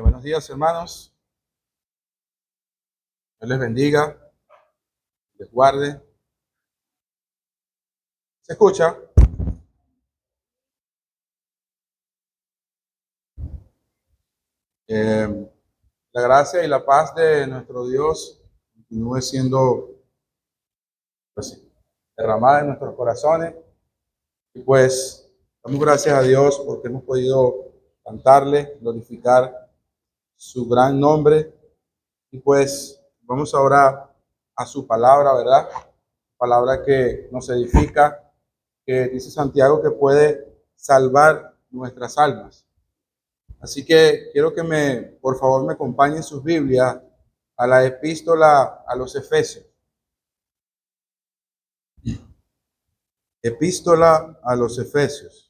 Buenos días, hermanos. Dios les bendiga, les guarde. ¿Se escucha? Eh, la gracia y la paz de nuestro Dios continúe siendo, pues, derramada en nuestros corazones. Y pues, damos gracias a Dios porque hemos podido cantarle, glorificar su gran nombre. Y pues, vamos ahora a su palabra, ¿verdad? Palabra que nos edifica, que dice Santiago que puede salvar nuestras almas. Así que quiero que por favor, me acompañen sus Biblias a la epístola a los Efesios. Epístola a los Efesios.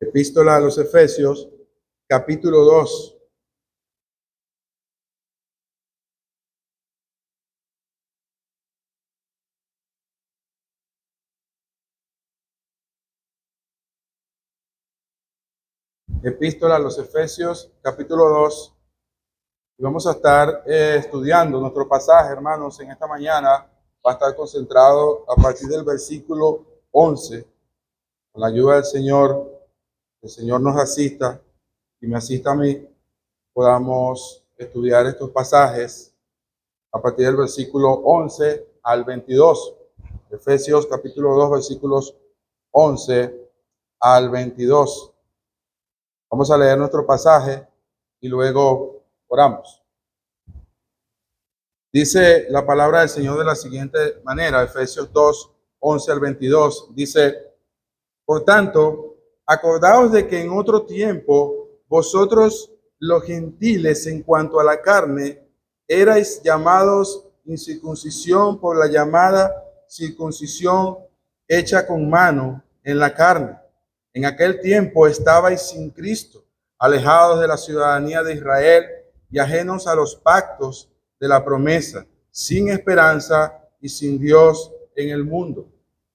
Epístola a los Efesios, capítulo 2. Epístola a los Efesios, capítulo 2. Y vamos a estar estudiando nuestro pasaje, hermanos, en esta mañana. Va a estar concentrado a partir del versículo 11. Con la ayuda del Señor, el Señor nos asista y me asista a mí, podamos estudiar estos pasajes a partir del versículo 11 al 22. Efesios capítulo 2, versículos 11 al 22. Vamos a leer nuestro pasaje y luego oramos. Dice la palabra del Señor de la siguiente manera, Efesios 2, 11 al 22. Dice: por tanto, acordaos de que en otro tiempo vosotros, los gentiles, en cuanto a la carne, erais llamados incircuncisión por la llamada circuncisión hecha con mano en la carne. En aquel tiempo estabais sin Cristo, alejados de la ciudadanía de Israel y ajenos a los pactos de la promesa, sin esperanza y sin Dios en el mundo.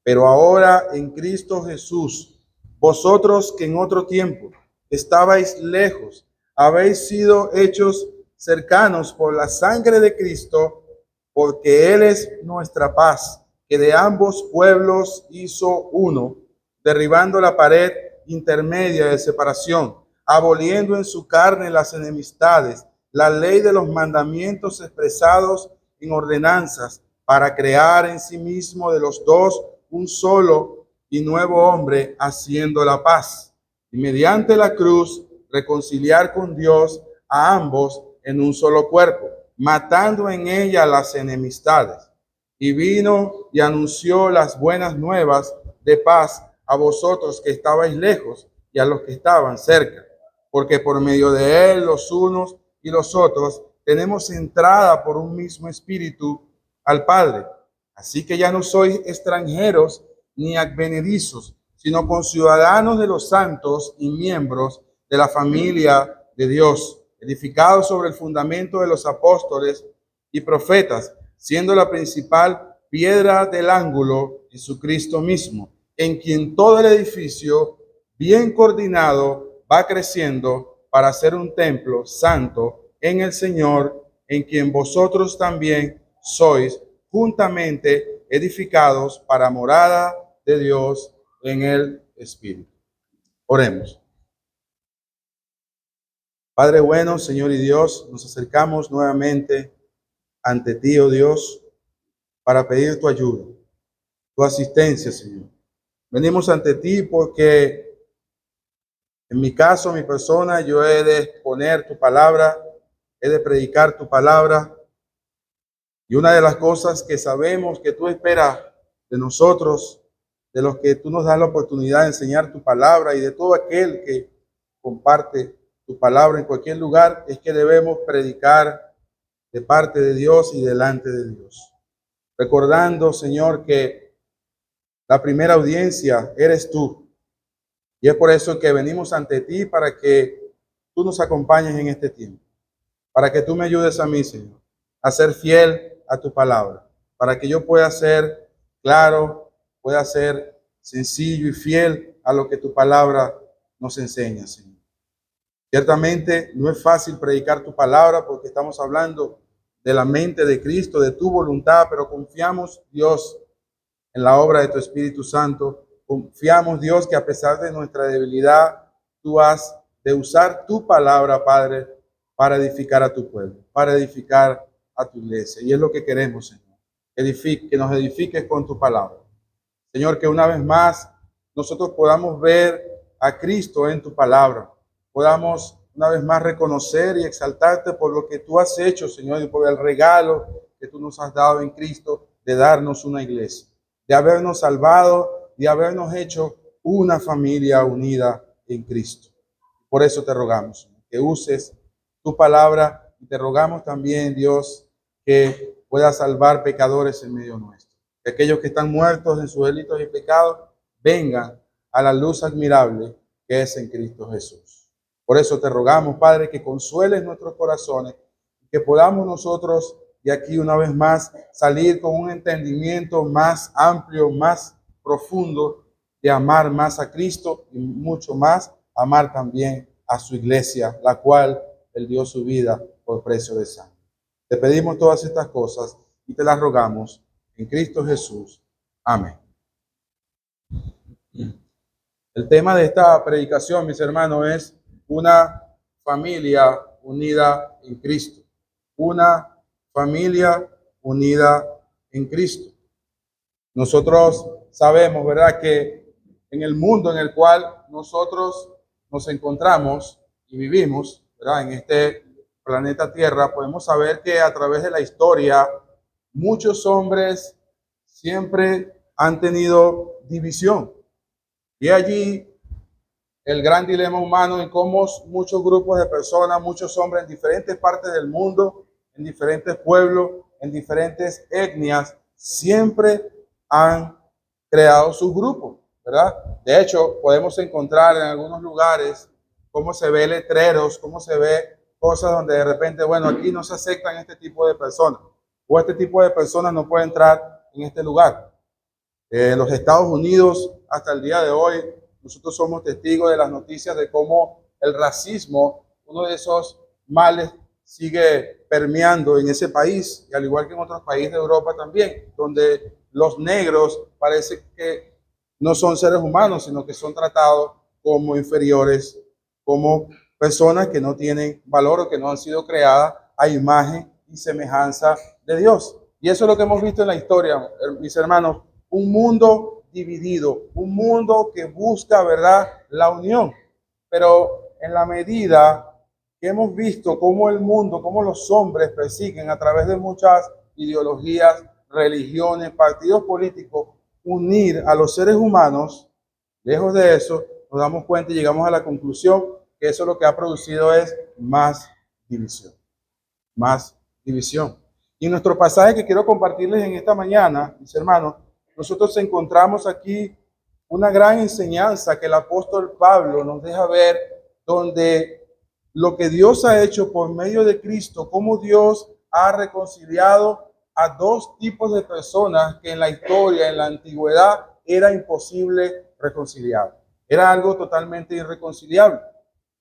Pero ahora en Cristo Jesús, vosotros que en otro tiempo estabais lejos, habéis sido hechos cercanos por la sangre de Cristo, porque Él es nuestra paz, que de ambos pueblos hizo uno, derribando la pared intermedia de separación, aboliendo en su carne las enemistades, la ley de los mandamientos expresados en ordenanzas, para crear en sí mismo de los dos un solo y nuevo hombre, haciendo la paz, y mediante la cruz reconciliar con Dios a ambos en un solo cuerpo, matando en ella las enemistades. Y vino y anunció las buenas nuevas de paz a vosotros que estabais lejos y a los que estaban cerca, porque por medio de él los unos y los otros tenemos entrada por un mismo espíritu al Padre. Así que ya no sois extranjeros ni advenedizos, sino conciudadanos de los santos y miembros de la familia de Dios, edificados sobre el fundamento de los apóstoles y profetas, siendo la principal piedra del ángulo Jesucristo mismo, en quien todo el edificio, bien coordinado, va creciendo para ser un templo santo en el Señor, en quien vosotros también sois juntamente edificados para morada de Dios en el Espíritu. Oremos. Padre bueno, Señor y Dios, nos acercamos nuevamente ante ti, oh Dios, para pedir tu ayuda, tu asistencia, Señor. Venimos ante ti porque en mi caso, mi persona, yo he de exponer tu palabra, he de predicar tu palabra. Y una de las cosas que sabemos que tú esperas de nosotros, de los que tú nos das la oportunidad de enseñar tu palabra y de todo aquel que comparte tu palabra en cualquier lugar, es que debemos predicar de parte de Dios y delante de Dios. Recordando, Señor, que la primera audiencia eres tú. Y es por eso que venimos ante ti, para que tú nos acompañes en este tiempo, para que tú me ayudes a mí, Señor, a ser fiel a tu palabra, para que yo pueda ser claro, pueda ser sencillo y fiel a lo que tu palabra nos enseñas, Señor. Ciertamente no es fácil predicar tu palabra porque estamos hablando de la mente de Cristo, de tu voluntad, pero confiamos, Dios, en la obra de tu Espíritu Santo. Confiamos, Dios, que a pesar de nuestra debilidad, tú has de usar tu palabra, Padre, para edificar a tu pueblo, para edificar a tu iglesia. Y es lo que queremos, Señor. Que nos edifiques con tu palabra. Señor, que una vez más nosotros podamos ver a Cristo en tu palabra. Podamos una vez más reconocer y exaltarte por lo que tú has hecho, Señor, y por el regalo que tú nos has dado en Cristo de darnos una iglesia, de habernos salvado, de habernos hecho una familia unida en Cristo. Por eso te rogamos, Señor, que uses tu palabra y te rogamos también, Dios, que puedas salvar pecadores en medio nuestro. Que aquellos que están muertos en sus delitos y pecados vengan a la luz admirable que es en Cristo Jesús. Por eso te rogamos, Padre, que consueles nuestros corazones, que podamos nosotros de aquí una vez más salir con un entendimiento más amplio, más profundo, de amar más a Cristo y mucho más amar también a su iglesia, la cual Él dio su vida por precio de sangre. Te pedimos todas estas cosas y te las rogamos en Cristo Jesús. Amén. El tema de esta predicación, mis hermanos, es una familia unida en Cristo. Una familia unida en Cristo. Nosotros sabemos, ¿verdad?, que en el mundo en el cual nosotros nos encontramos y vivimos, ¿verdad?, en este planeta Tierra, podemos saber que a través de la historia muchos hombres siempre han tenido división. Y allí el gran dilema humano en cómo muchos grupos de personas, muchos hombres en diferentes partes del mundo, en diferentes pueblos, en diferentes etnias, siempre han creado sus grupos, ¿verdad? De hecho, podemos encontrar en algunos lugares cómo se ve letreros, cómo se ve cosas donde de repente, bueno, aquí no se aceptan este tipo de personas, o este tipo de personas no puede entrar en este lugar. Los Estados Unidos, hasta el día de hoy, nosotros somos testigos de las noticias de cómo el racismo, uno de esos males, sigue permeando en ese país, y al igual que en otros países de Europa también, donde los negros parece que no son seres humanos, sino que son tratados como inferiores, como personas que no tienen valor o que no han sido creadas a imagen y semejanza de Dios. Y eso es lo que hemos visto en la historia, mis hermanos. Un mundo dividido, un mundo que busca, ¿verdad?, la unión. Pero en la medida que hemos visto cómo el mundo, cómo los hombres persiguen a través de muchas ideologías, religiones, partidos políticos, unir a los seres humanos, lejos de eso, nos damos cuenta y llegamos a la conclusión que eso lo que ha producido es más división. Más división. Y en nuestro pasaje que quiero compartirles en esta mañana, mis hermanos, nosotros encontramos aquí una gran enseñanza que el apóstol Pablo nos deja ver, donde lo que Dios ha hecho por medio de Cristo, cómo Dios ha reconciliado a dos tipos de personas que en la historia, en la antigüedad, era imposible reconciliar. Era algo totalmente irreconciliable.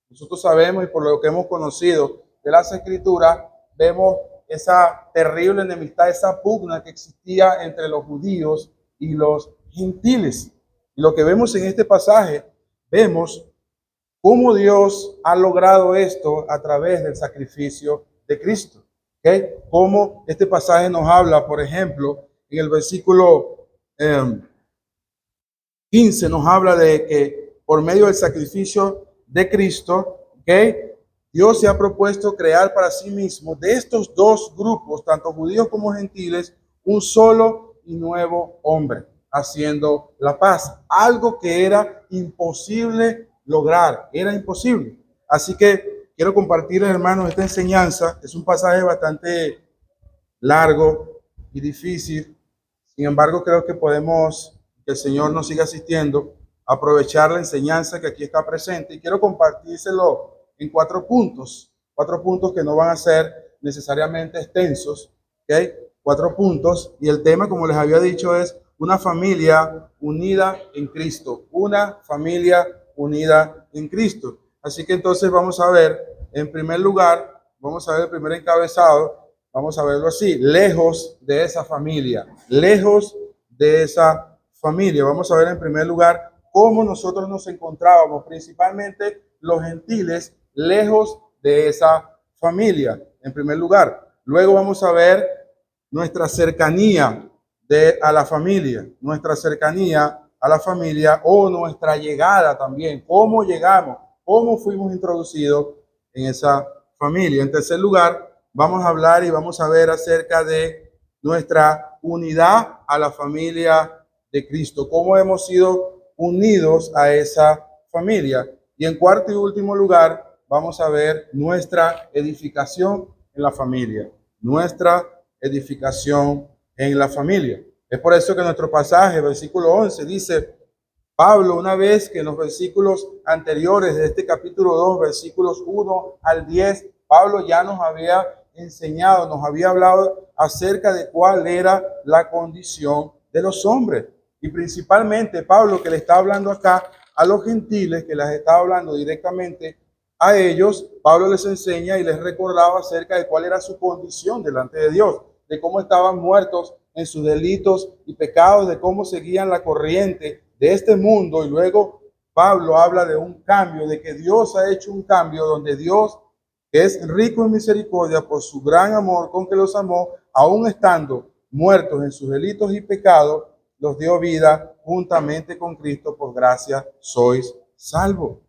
Nosotros sabemos, y por lo que hemos conocido de las Escrituras, vemos esa terrible enemistad, esa pugna que existía entre los judíos y los gentiles. Y lo que vemos en este pasaje, vemos cómo Dios ha logrado esto a través del sacrificio de Cristo. ¿Okay? Cómo este pasaje nos habla, por ejemplo, en el versículo 15 nos habla de que por medio del sacrificio de Cristo, ¿okay?, Dios se ha propuesto crear para sí mismo de estos dos grupos, tanto judíos como gentiles, un solo y nuevo hombre, haciendo la paz. Algo que era imposible lograr, era imposible. Así que quiero compartir, hermanos, esta enseñanza. Es un pasaje bastante largo y difícil. Sin embargo, creo que podemos, que el Señor nos siga asistiendo, aprovechar la enseñanza que aquí está presente. Y quiero compartírselo en 4 puntos que no van a ser necesariamente extensos, ¿okay? 4 puntos, y el tema, como les había dicho, es una familia unida en Cristo, una familia unida en Cristo. Así que entonces vamos a ver, en primer lugar, vamos a ver el primer encabezado, vamos a verlo así: lejos de esa familia, lejos de esa familia. Vamos a ver en primer lugar cómo nosotros nos encontrábamos, principalmente los gentiles, lejos de esa familia, en primer lugar. Luego vamos a ver nuestra cercanía a la familia, nuestra cercanía a la familia, o nuestra llegada también, cómo llegamos, cómo fuimos introducidos en esa familia. En tercer lugar, vamos a hablar y vamos a ver acerca de nuestra unidad a la familia de Cristo, cómo hemos sido unidos a esa familia. Y en cuarto y último lugar, vamos a ver nuestra edificación en la familia, nuestra edificación en la familia. Es por eso que nuestro pasaje, versículo 11, dice Pablo, una vez que en los versículos anteriores de este capítulo 2, versículos 1 al 10, Pablo ya nos había enseñado, nos había hablado acerca de cuál era la condición de los hombres. Y principalmente Pablo, que le está hablando acá a los gentiles, que les está hablando directamente a ellos, Pablo les enseña y les recordaba acerca de cuál era su condición delante de Dios, de cómo estaban muertos en sus delitos y pecados, de cómo seguían la corriente de este mundo. Y luego Pablo habla de un cambio, de que Dios ha hecho un cambio, donde Dios, que es rico en misericordia por su gran amor con que los amó, aún estando muertos en sus delitos y pecados, los dio vida juntamente con Cristo. Por gracia sois salvos.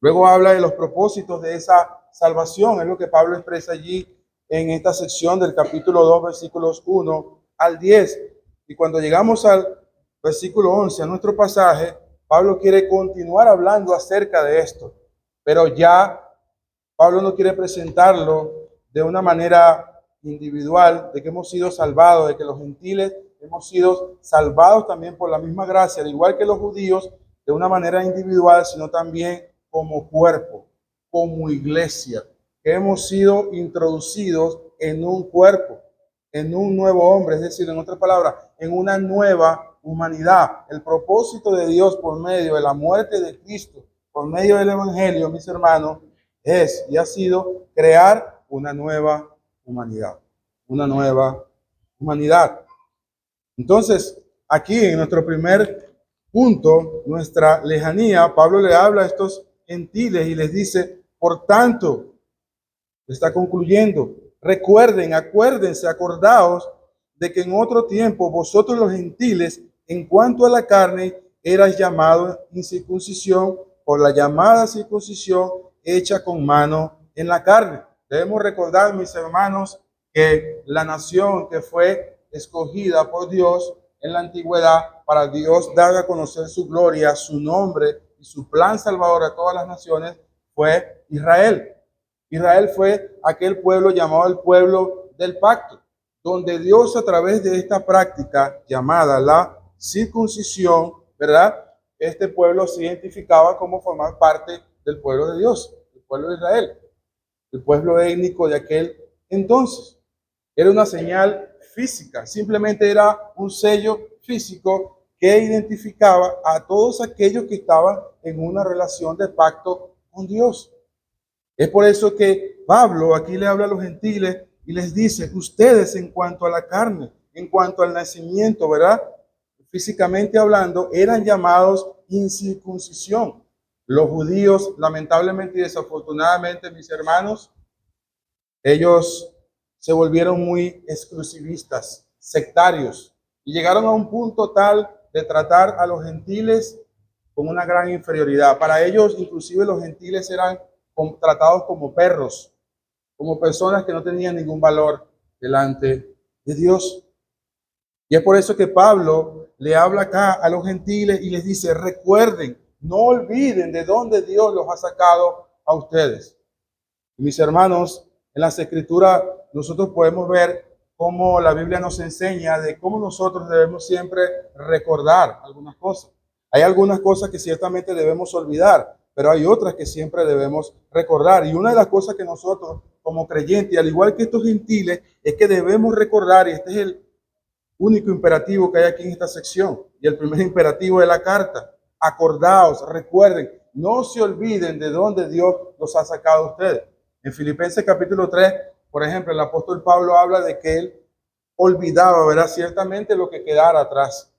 Luego habla de los propósitos de esa salvación, es lo que Pablo expresa allí en esta sección del capítulo 2, versículos 1 al 10. Y cuando llegamos al versículo 11, a nuestro pasaje, Pablo quiere continuar hablando acerca de esto, pero ya Pablo no quiere presentarlo de una manera individual, de que hemos sido salvados, de que los gentiles hemos sido salvados también por la misma gracia, al igual que los judíos, de una manera individual, sino también como cuerpo, como iglesia, que hemos sido introducidos en un cuerpo, en un nuevo hombre, es decir, en otras palabras, en una nueva humanidad. El propósito de Dios por medio de la muerte de Cristo, por medio del Evangelio, mis hermanos, es y ha sido crear una nueva humanidad, una nueva humanidad. Entonces, aquí en nuestro primer punto, nuestra lejanía, Pablo le habla a estos gentiles y les dice, por tanto, está concluyendo, recuerden, acuérdense, acordaos de que en otro tiempo vosotros los gentiles, en cuanto a la carne, erais llamados incircuncisión por la llamada circuncisión hecha con mano en la carne. Debemos recordar, mis hermanos, que la nación que fue escogida por Dios en la antigüedad para Dios dar a conocer su gloria, su nombre y su plan salvador a todas las naciones fue Israel. Israel fue aquel pueblo llamado el pueblo del pacto, donde Dios, a través de esta práctica llamada la circuncisión, ¿verdad? Este pueblo se identificaba como formar parte del pueblo de Dios, el pueblo de Israel, el pueblo étnico de aquel entonces. Era una señal física, simplemente era un sello físico que identificaba a todos aquellos que estaban en una relación de pacto con Dios. Es por eso que Pablo aquí le habla a los gentiles y les dice, ustedes en cuanto a la carne, en cuanto al nacimiento, ¿verdad? Físicamente hablando, eran llamados incircuncisión. Los judíos, lamentablemente y desafortunadamente, mis hermanos, ellos se volvieron muy exclusivistas, sectarios, y llegaron a un punto tal de tratar a los gentiles con una gran inferioridad. Para ellos, inclusive, los gentiles eran tratados como perros, como personas que no tenían ningún valor delante de Dios. Y es por eso que Pablo le habla acá a los gentiles y les dice, recuerden, no olviden de dónde Dios los ha sacado a ustedes. Y mis hermanos, en las Escrituras nosotros podemos ver cómo la Biblia nos enseña de cómo nosotros debemos siempre recordar algunas cosas. Hay algunas cosas que ciertamente debemos olvidar, pero hay otras que siempre debemos recordar. Y una de las cosas que nosotros como creyentes, al igual que estos gentiles, es que debemos recordar, y este es el único imperativo que hay aquí en esta sección, y el primer imperativo de la carta, acordaos, recuerden, no se olviden de dónde Dios los ha sacado a ustedes. En Filipenses capítulo 3, por ejemplo, el apóstol Pablo habla de que él olvidaba, ¿verdad? Ciertamente lo que quedara atrás,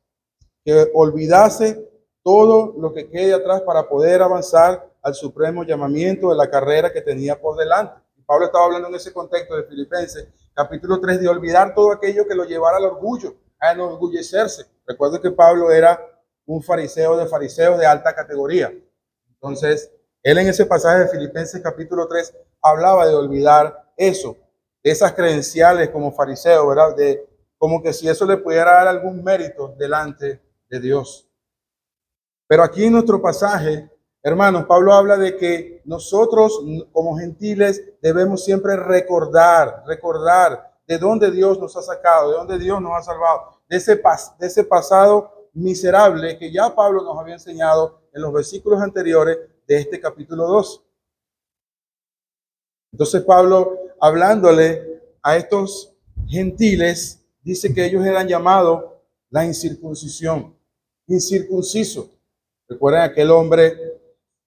que olvidase todo lo que quede atrás para poder avanzar al supremo llamamiento de la carrera que tenía por delante. Pablo estaba hablando en ese contexto de Filipenses, capítulo 3, de olvidar todo aquello que lo llevara al orgullo, a enorgullecerse. Recuerden que Pablo era un fariseo de fariseos de alta categoría. Entonces, él en ese pasaje de Filipenses capítulo 3 hablaba de olvidar eso, de esas credenciales como fariseo, ¿verdad? De como que si eso le pudiera dar algún mérito delante de Dios. Pero aquí en nuestro pasaje, hermanos, Pablo habla de que nosotros como gentiles debemos siempre recordar de dónde Dios nos ha sacado, de dónde Dios nos ha salvado, de ese pasado miserable que ya Pablo nos había enseñado en los versículos anteriores de este capítulo 2. Entonces Pablo, hablándole a estos gentiles, dice que ellos eran llamados la incircuncisión, incircunciso. Recuerden aquel hombre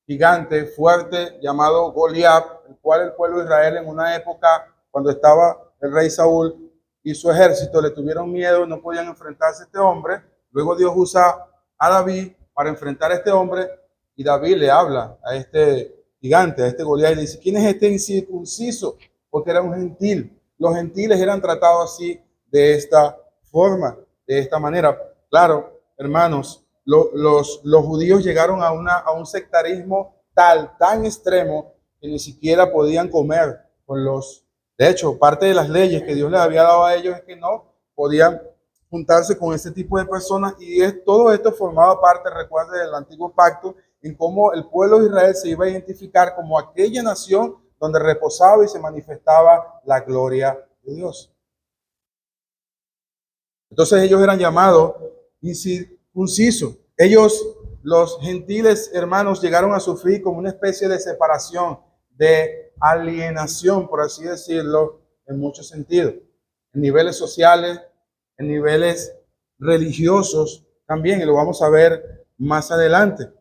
gigante, fuerte, llamado Goliat, el cual el pueblo de Israel en una época, cuando estaba el rey Saúl y su ejército, le tuvieron miedo, no podían enfrentarse a este hombre. Luego Dios usa a David para enfrentar a este hombre y David le habla a este gigante, a este Goliat, y le dice: ¿quién es este incircunciso? Porque era un gentil. Los gentiles eran tratados así, de esta forma, de esta manera. Claro, hermanos, los judíos llegaron a un sectarismo tan extremo que ni siquiera podían comer con los... De hecho, parte de las leyes que Dios les había dado a ellos es que no podían juntarse con ese tipo de personas, y todo esto formaba parte, recuerden, del antiguo pacto, en cómo el pueblo de Israel se iba a identificar como aquella nación donde reposaba y se manifestaba la gloria de Dios. Entonces ellos eran llamados incircuncisos. Ellos, los gentiles hermanos, llegaron a sufrir como una especie de separación, de alienación, por así decirlo, en muchos sentidos, en niveles sociales, en niveles religiosos también, y lo vamos a ver más adelante.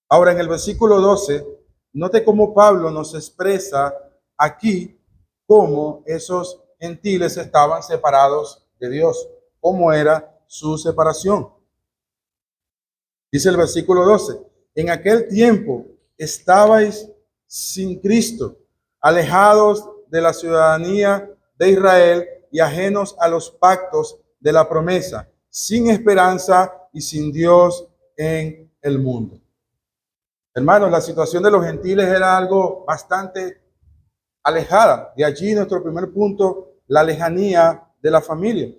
Ahora, en el versículo 12, note cómo Pablo nos expresa aquí cómo esos gentiles estaban separados de Dios, cómo era su separación. Dice el versículo 12: en aquel tiempo estabais sin Cristo, alejados de la ciudadanía de Israel y ajenos a los pactos de la promesa, sin esperanza y sin Dios en el mundo. Hermanos, la situación de los gentiles era algo bastante alejada. De allí nuestro primer punto, la lejanía de la familia.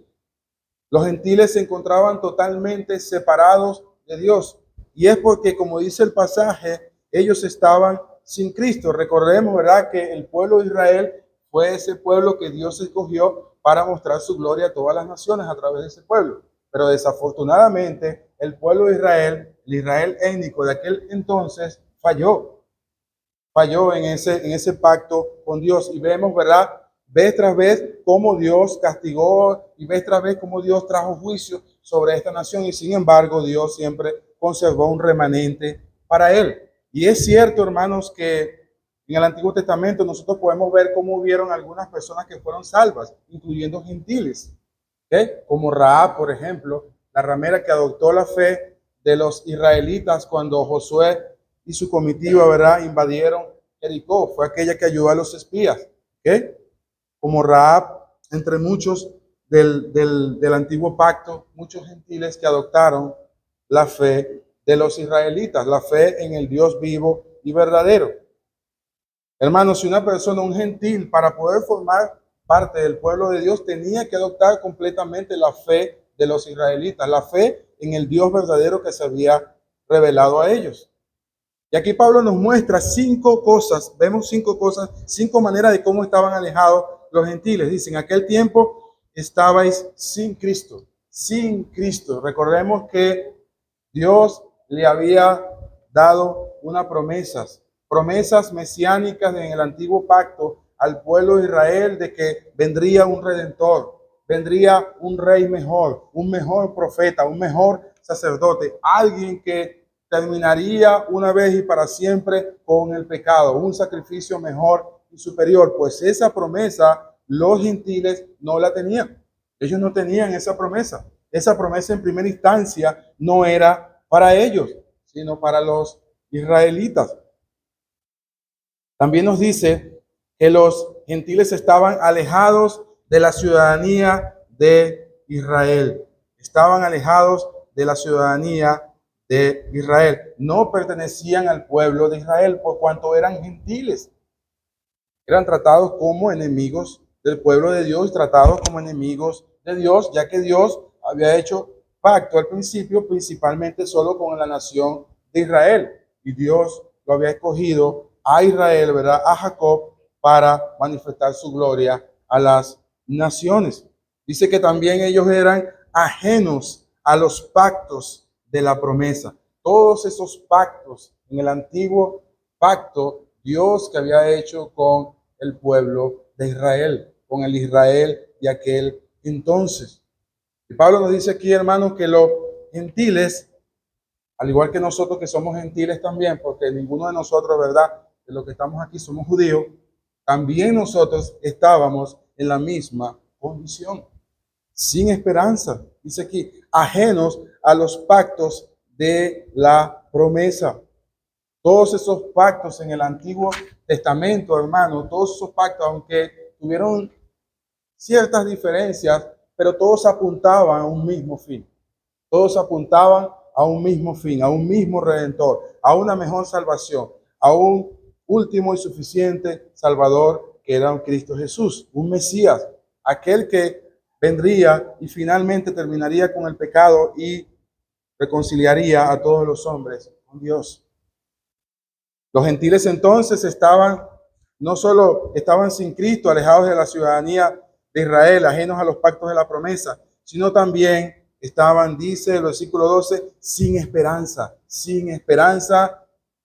Los gentiles se encontraban totalmente separados de Dios. Y es porque, como dice el pasaje, ellos estaban sin Cristo. Recordemos, ¿verdad?, que el pueblo de Israel fue ese pueblo que Dios escogió para mostrar su gloria a todas las naciones a través de ese pueblo. Pero desafortunadamente, el pueblo de Israel, el Israel étnico de aquel entonces, falló en ese pacto con Dios. Y vemos, ¿verdad?, vez tras vez cómo Dios castigó, y vez tras vez cómo Dios trajo juicio sobre esta nación, y sin embargo Dios siempre conservó un remanente para él. Y es cierto, hermanos, que en el Antiguo Testamento nosotros podemos ver cómo hubieron algunas personas que fueron salvas, incluyendo gentiles, como Rahab, por ejemplo, la ramera que adoptó la fe de los israelitas cuando Josué y su comitiva, ¿verdad?, invadieron Jericó. Fue aquella que ayudó a los espías, como Rahab, entre muchos del antiguo pacto, muchos gentiles que adoptaron la fe de los israelitas, la fe en el Dios vivo y verdadero. Hermanos, si una persona, un gentil, para poder formar parte del pueblo de Dios, tenía que adoptar completamente la fe de los israelitas, la fe en el Dios verdadero que se había revelado a ellos. Y aquí Pablo nos muestra 5 cosas, vemos 5 cosas, 5 maneras de cómo estaban alejados los gentiles. Dice: en aquel tiempo estabais sin Cristo, sin Cristo. Recordemos que Dios le había dado unas promesas mesiánicas en el antiguo pacto al pueblo de Israel, de que vendría un redentor, vendría un rey mejor, un mejor profeta, un mejor sacerdote, alguien que terminaría una vez y para siempre con el pecado, un sacrificio mejor y superior, pues esa promesa los gentiles no la tenían. Ellos no tenían esa promesa. Esa promesa en primera instancia no era para ellos, sino para los israelitas. También nos dice que los gentiles estaban alejados de la ciudadanía de Israel. Estaban alejados de la ciudadanía de Israel. No pertenecían al pueblo de Israel por cuanto eran gentiles. Eran tratados como enemigos del pueblo de Dios, tratados como enemigos de Dios, ya que Dios había hecho pacto al principio, principalmente solo con la nación de Israel. Y Dios lo había escogido a Israel, ¿verdad? A Jacob, para manifestar su gloria a las naciones. Dice que también ellos eran ajenos a los pactos de la promesa. Todos esos pactos en el antiguo pacto, Dios que había hecho con el pueblo de Israel, con el Israel de aquel entonces. Y Pablo nos dice aquí, hermanos, que los gentiles, al igual que nosotros que somos gentiles también, porque ninguno de nosotros, ¿verdad?, de los que estamos aquí somos judíos, también nosotros estábamos en la misma condición, sin esperanza. Dice aquí, ajenos a los pactos de la promesa. Todos esos pactos en el Antiguo Testamento, hermano, todos esos pactos, aunque tuvieron ciertas diferencias, pero todos apuntaban a un mismo fin. Todos apuntaban a un mismo fin, a un mismo redentor, a una mejor salvación, a un último y suficiente Salvador que era un Cristo Jesús, un Mesías, aquel que vendría y finalmente terminaría con el pecado y reconciliaría a todos los hombres con Dios. Los gentiles entonces no solo estaban sin Cristo, alejados de la ciudadanía de Israel, ajenos a los pactos de la promesa, sino también estaban, dice el versículo 12, sin esperanza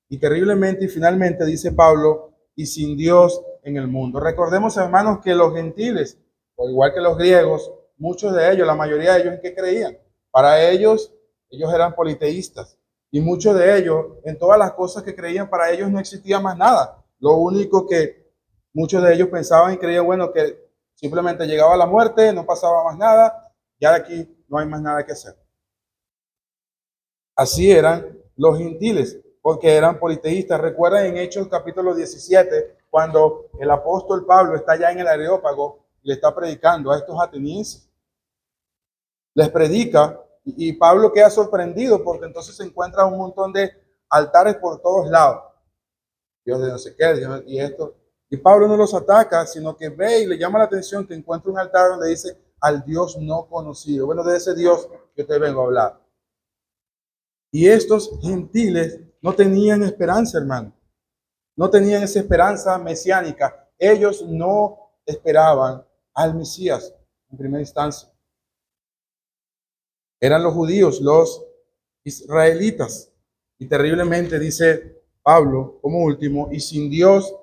y terriblemente y finalmente, dice Pablo, y sin Dios en el mundo. Recordemos, hermanos, que los gentiles, o igual que los griegos, muchos de ellos, la mayoría de ellos, ¿en qué creían? Para ellos eran politeístas. Y muchos de ellos, en todas las cosas que creían, para ellos no existía más nada. Lo único que muchos de ellos pensaban y creían, bueno, que simplemente llegaba la muerte, no pasaba más nada, ya de aquí no hay más nada que hacer. Así eran los gentiles, porque eran politeístas. Recuerden en Hechos capítulo 17, cuando el apóstol Pablo está ya en el Areópago y le está predicando a estos atenienses. Les predica. Y Pablo queda sorprendido porque entonces se encuentra un montón de altares por todos lados. Dios de no sé qué, Dios y esto. Y Pablo no los ataca, sino que ve y le llama la atención que encuentra un altar donde dice al Dios no conocido. Bueno, de ese Dios que te vengo a hablar. Y estos gentiles no tenían esperanza, hermano. No tenían esa esperanza mesiánica. Ellos no esperaban al Mesías en primera instancia. Eran los judíos, los israelitas. Y terriblemente, dice Pablo, como último, y sin Dios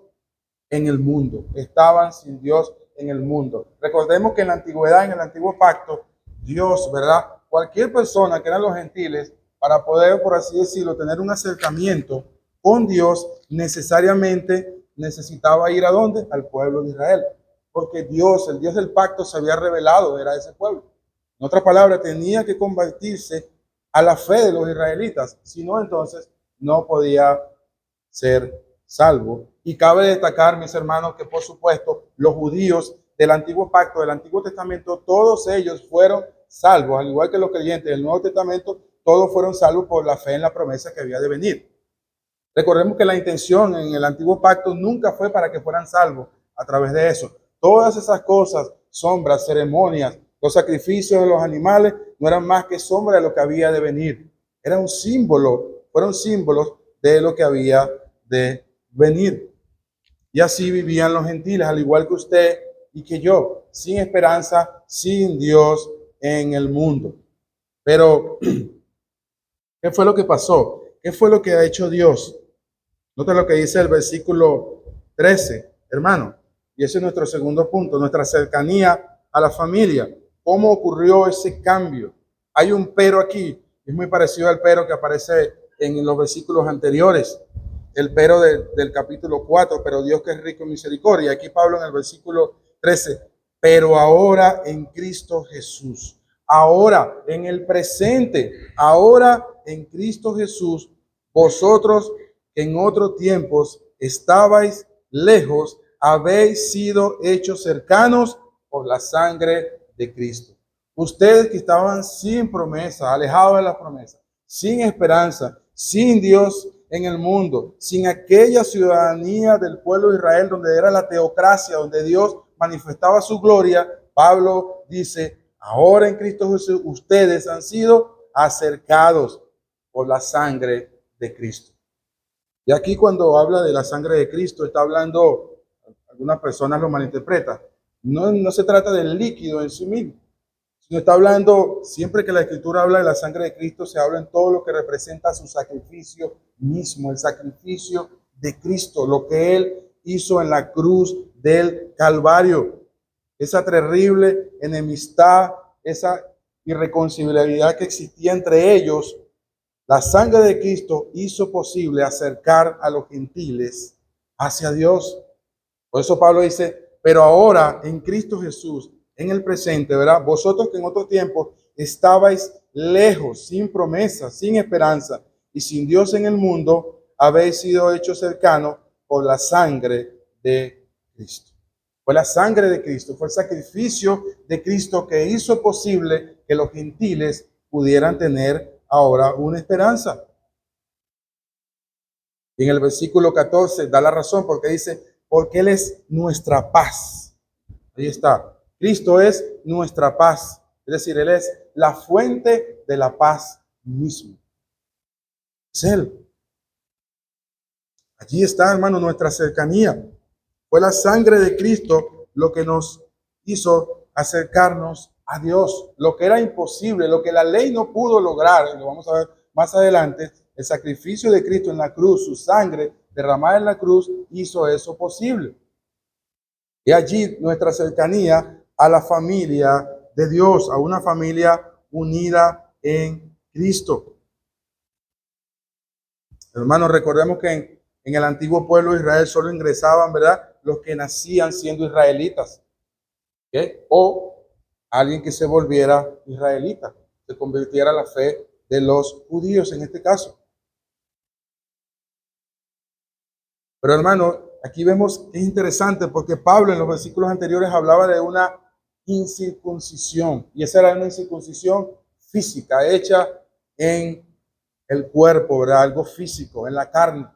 en el mundo. Estaban sin Dios en el mundo. Recordemos que en la antigüedad, en el antiguo pacto, Dios, ¿verdad? Cualquier persona que eran los gentiles, para poder, por así decirlo, tener un acercamiento con Dios, necesariamente necesitaba ir ¿a dónde? Al pueblo de Israel. Porque Dios, el Dios del pacto, se había revelado, era ese pueblo. En otras palabras, tenía que convertirse a la fe de los israelitas, si no, entonces no podía ser salvo. Y cabe destacar, mis hermanos, que por supuesto los judíos del antiguo pacto, del Antiguo Testamento, todos ellos fueron salvos, al igual que los creyentes del Nuevo Testamento, todos fueron salvos por la fe en la promesa que había de venir. Recordemos que la intención en el antiguo pacto nunca fue para que fueran salvos a través de eso. Todas esas cosas, sombras, ceremonias, los sacrificios de los animales no eran más que sombra de lo que había de venir. Era un símbolo, fueron símbolos de lo que había de venir. Y así vivían los gentiles, al igual que usted y que yo, sin esperanza, sin Dios en el mundo. Pero, ¿qué fue lo que pasó? ¿Qué fue lo que ha hecho Dios? Nota lo que dice el versículo 13, hermano. Y ese es nuestro segundo punto, nuestra cercanía a la familia. ¿Cómo ocurrió ese cambio? Hay un pero aquí, es muy parecido al pero que aparece en los versículos anteriores, el pero del capítulo 4, pero Dios que es rico en misericordia. Aquí Pablo en el versículo 13, pero ahora en Cristo Jesús, ahora en el presente, ahora en Cristo Jesús, vosotros que en otros tiempos estabais lejos, habéis sido hechos cercanos por la sangre de Cristo. Ustedes que estaban sin promesa, alejados de la promesa, sin esperanza, sin Dios en el mundo, sin aquella ciudadanía del pueblo de Israel donde era la teocracia, donde Dios manifestaba su gloria, Pablo dice, ahora en Cristo Jesús ustedes han sido acercados por la sangre de Cristo. Y aquí cuando habla de la sangre de Cristo, está hablando, algunas personas lo malinterpretan, no se trata del líquido en sí mismo, sino está hablando, siempre que la Escritura habla de la sangre de Cristo, se habla en todo lo que representa su sacrificio mismo, el sacrificio de Cristo, lo que Él hizo en la cruz del Calvario, esa terrible enemistad, esa irreconciliabilidad que existía entre ellos. La sangre de Cristo hizo posible acercar a los gentiles hacia Dios. Por eso Pablo dice, pero ahora en Cristo Jesús, en el presente, ¿verdad? Vosotros que en otro tiempo estabais lejos, sin promesa, sin esperanza y sin Dios en el mundo, habéis sido hechos cercanos por la sangre de Cristo. Fue la sangre de Cristo, fue el sacrificio de Cristo que hizo posible que los gentiles pudieran tener ahora una esperanza. Y en el versículo 14 da la razón porque dice, porque Él es nuestra paz. Ahí está. Cristo es nuestra paz. Es decir, Él es la fuente de la paz mismo. Es Él. Allí está, hermano, nuestra cercanía. Fue la sangre de Cristo lo que nos hizo acercarnos a Dios. Lo que era imposible, lo que la ley no pudo lograr, y lo vamos a ver más adelante, el sacrificio de Cristo en la cruz, su sangre derramada en la cruz, hizo eso posible. Y allí nuestra cercanía a la familia de Dios, a una familia unida en Cristo. Hermanos, recordemos que en el antiguo pueblo de Israel solo ingresaban, ¿verdad?, los que nacían siendo israelitas, ¿okay? O alguien que se volviera israelita, se convirtiera a la fe de los judíos en este caso. Pero hermano, aquí vemos que es interesante porque Pablo en los versículos anteriores hablaba de una incircuncisión, y esa era una incircuncisión física, hecha en el cuerpo, ¿verdad? Algo físico, en la carne.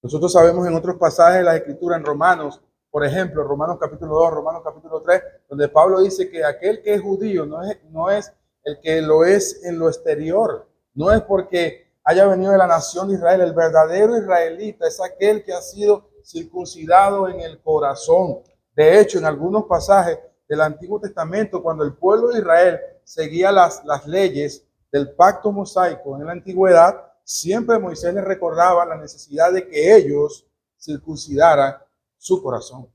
Nosotros sabemos en otros pasajes de la Escritura, en Romanos, por ejemplo, Romanos capítulo 2, Romanos capítulo 3, donde Pablo dice que aquel que es judío no es el que lo es en lo exterior, no es porque haya venido de la nación de Israel. El verdadero israelita es aquel que ha sido circuncidado en el corazón. De hecho, en algunos pasajes del Antiguo Testamento, cuando el pueblo de Israel seguía las leyes del pacto mosaico en la antigüedad, siempre Moisés les recordaba la necesidad de que ellos circuncidaran su corazón.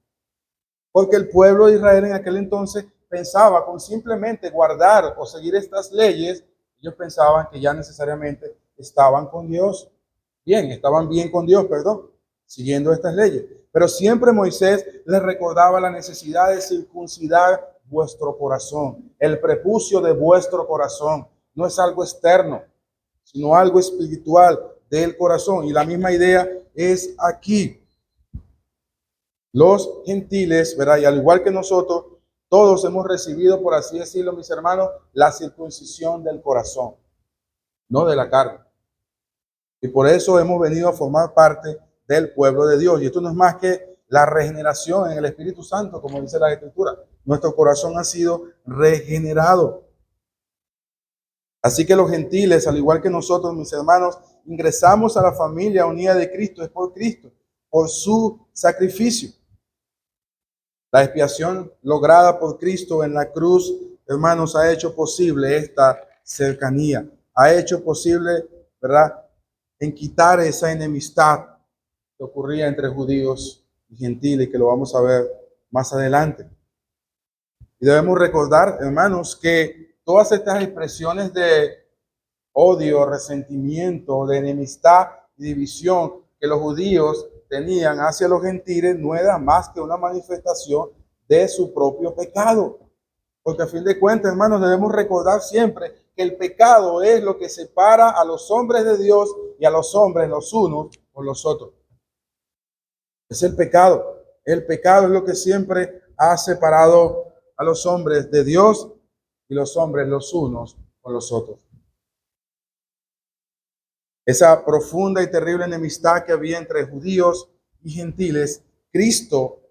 Porque el pueblo de Israel en aquel entonces pensaba con simplemente guardar o seguir estas leyes, ellos pensaban que ya necesariamente estaban con Dios. Estaban bien con Dios, perdón, siguiendo estas leyes. Pero siempre Moisés les recordaba la necesidad de circuncidar vuestro corazón, el prepucio de vuestro corazón. No es algo externo, sino algo espiritual del corazón. Y la misma idea es aquí. Los gentiles, ¿verdad? Y al igual que nosotros, todos hemos recibido, por así decirlo, mis hermanos, la circuncisión del corazón, no de la carne. Y por eso hemos venido a formar parte del pueblo de Dios. Y esto no es más que la regeneración en el Espíritu Santo, como dice la Escritura. Nuestro corazón ha sido regenerado. Así que los gentiles, al igual que nosotros, mis hermanos, ingresamos a la familia unida de Cristo, es por Cristo, por su sacrificio. La expiación lograda por Cristo en la cruz, hermanos, ha hecho posible esta cercanía. Ha hecho posible, ¿verdad?, en quitar esa enemistad que ocurría entre judíos y gentiles, que lo vamos a ver más adelante. Y debemos recordar, hermanos, que todas estas expresiones odio, resentimiento, de enemistad y división que los judíos tenían hacia los gentiles no era más que una manifestación de su propio pecado. Porque a fin de cuentas, hermanos, debemos recordar siempre que el pecado es lo que separa a los hombres de Dios y a los hombres los unos con los otros. Es el pecado. El pecado es lo que siempre ha separado a los hombres de Dios y los hombres los unos con los otros. Esa profunda y terrible enemistad que había entre judíos y gentiles, Cristo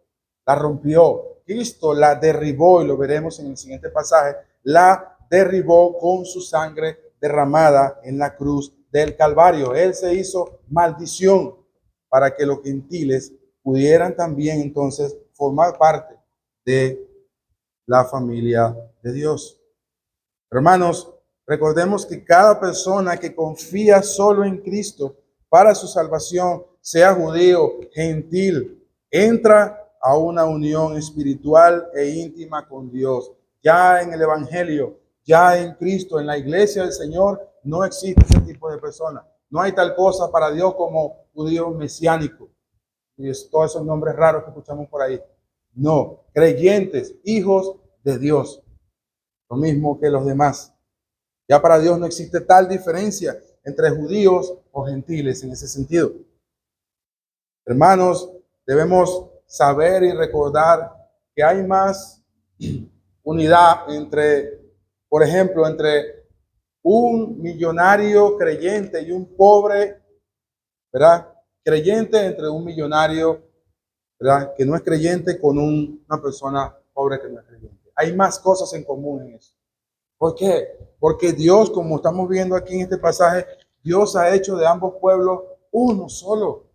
la rompió, Cristo la derribó, y lo veremos en el siguiente pasaje, la derribó con su sangre derramada en la cruz del Calvario. Él se hizo maldición para que los gentiles pudieran también entonces formar parte de la familia de Dios. Hermanos, recordemos que cada persona que confía solo en Cristo para su salvación, sea judío, gentil, entra a una unión espiritual e íntima con Dios. Ya en el Evangelio, ya en Cristo, en la iglesia del Señor, no existe ese tipo de personas. No hay tal cosa para Dios como judío mesiánico. Y todos esos nombres raros que escuchamos por ahí. No, creyentes, hijos de Dios. Lo mismo que los demás. Ya para Dios no existe tal diferencia entre judíos o gentiles en ese sentido. Hermanos, debemos saber y recordar que hay más unidad entre, por ejemplo, entre un millonario creyente y un pobre, ¿verdad? Creyente entre un millonario, ¿verdad?, que no es creyente con una persona pobre que no es creyente. Hay más cosas en común en eso. ¿Por qué? Porque Dios, como estamos viendo aquí en este pasaje, Dios ha hecho de ambos pueblos uno solo.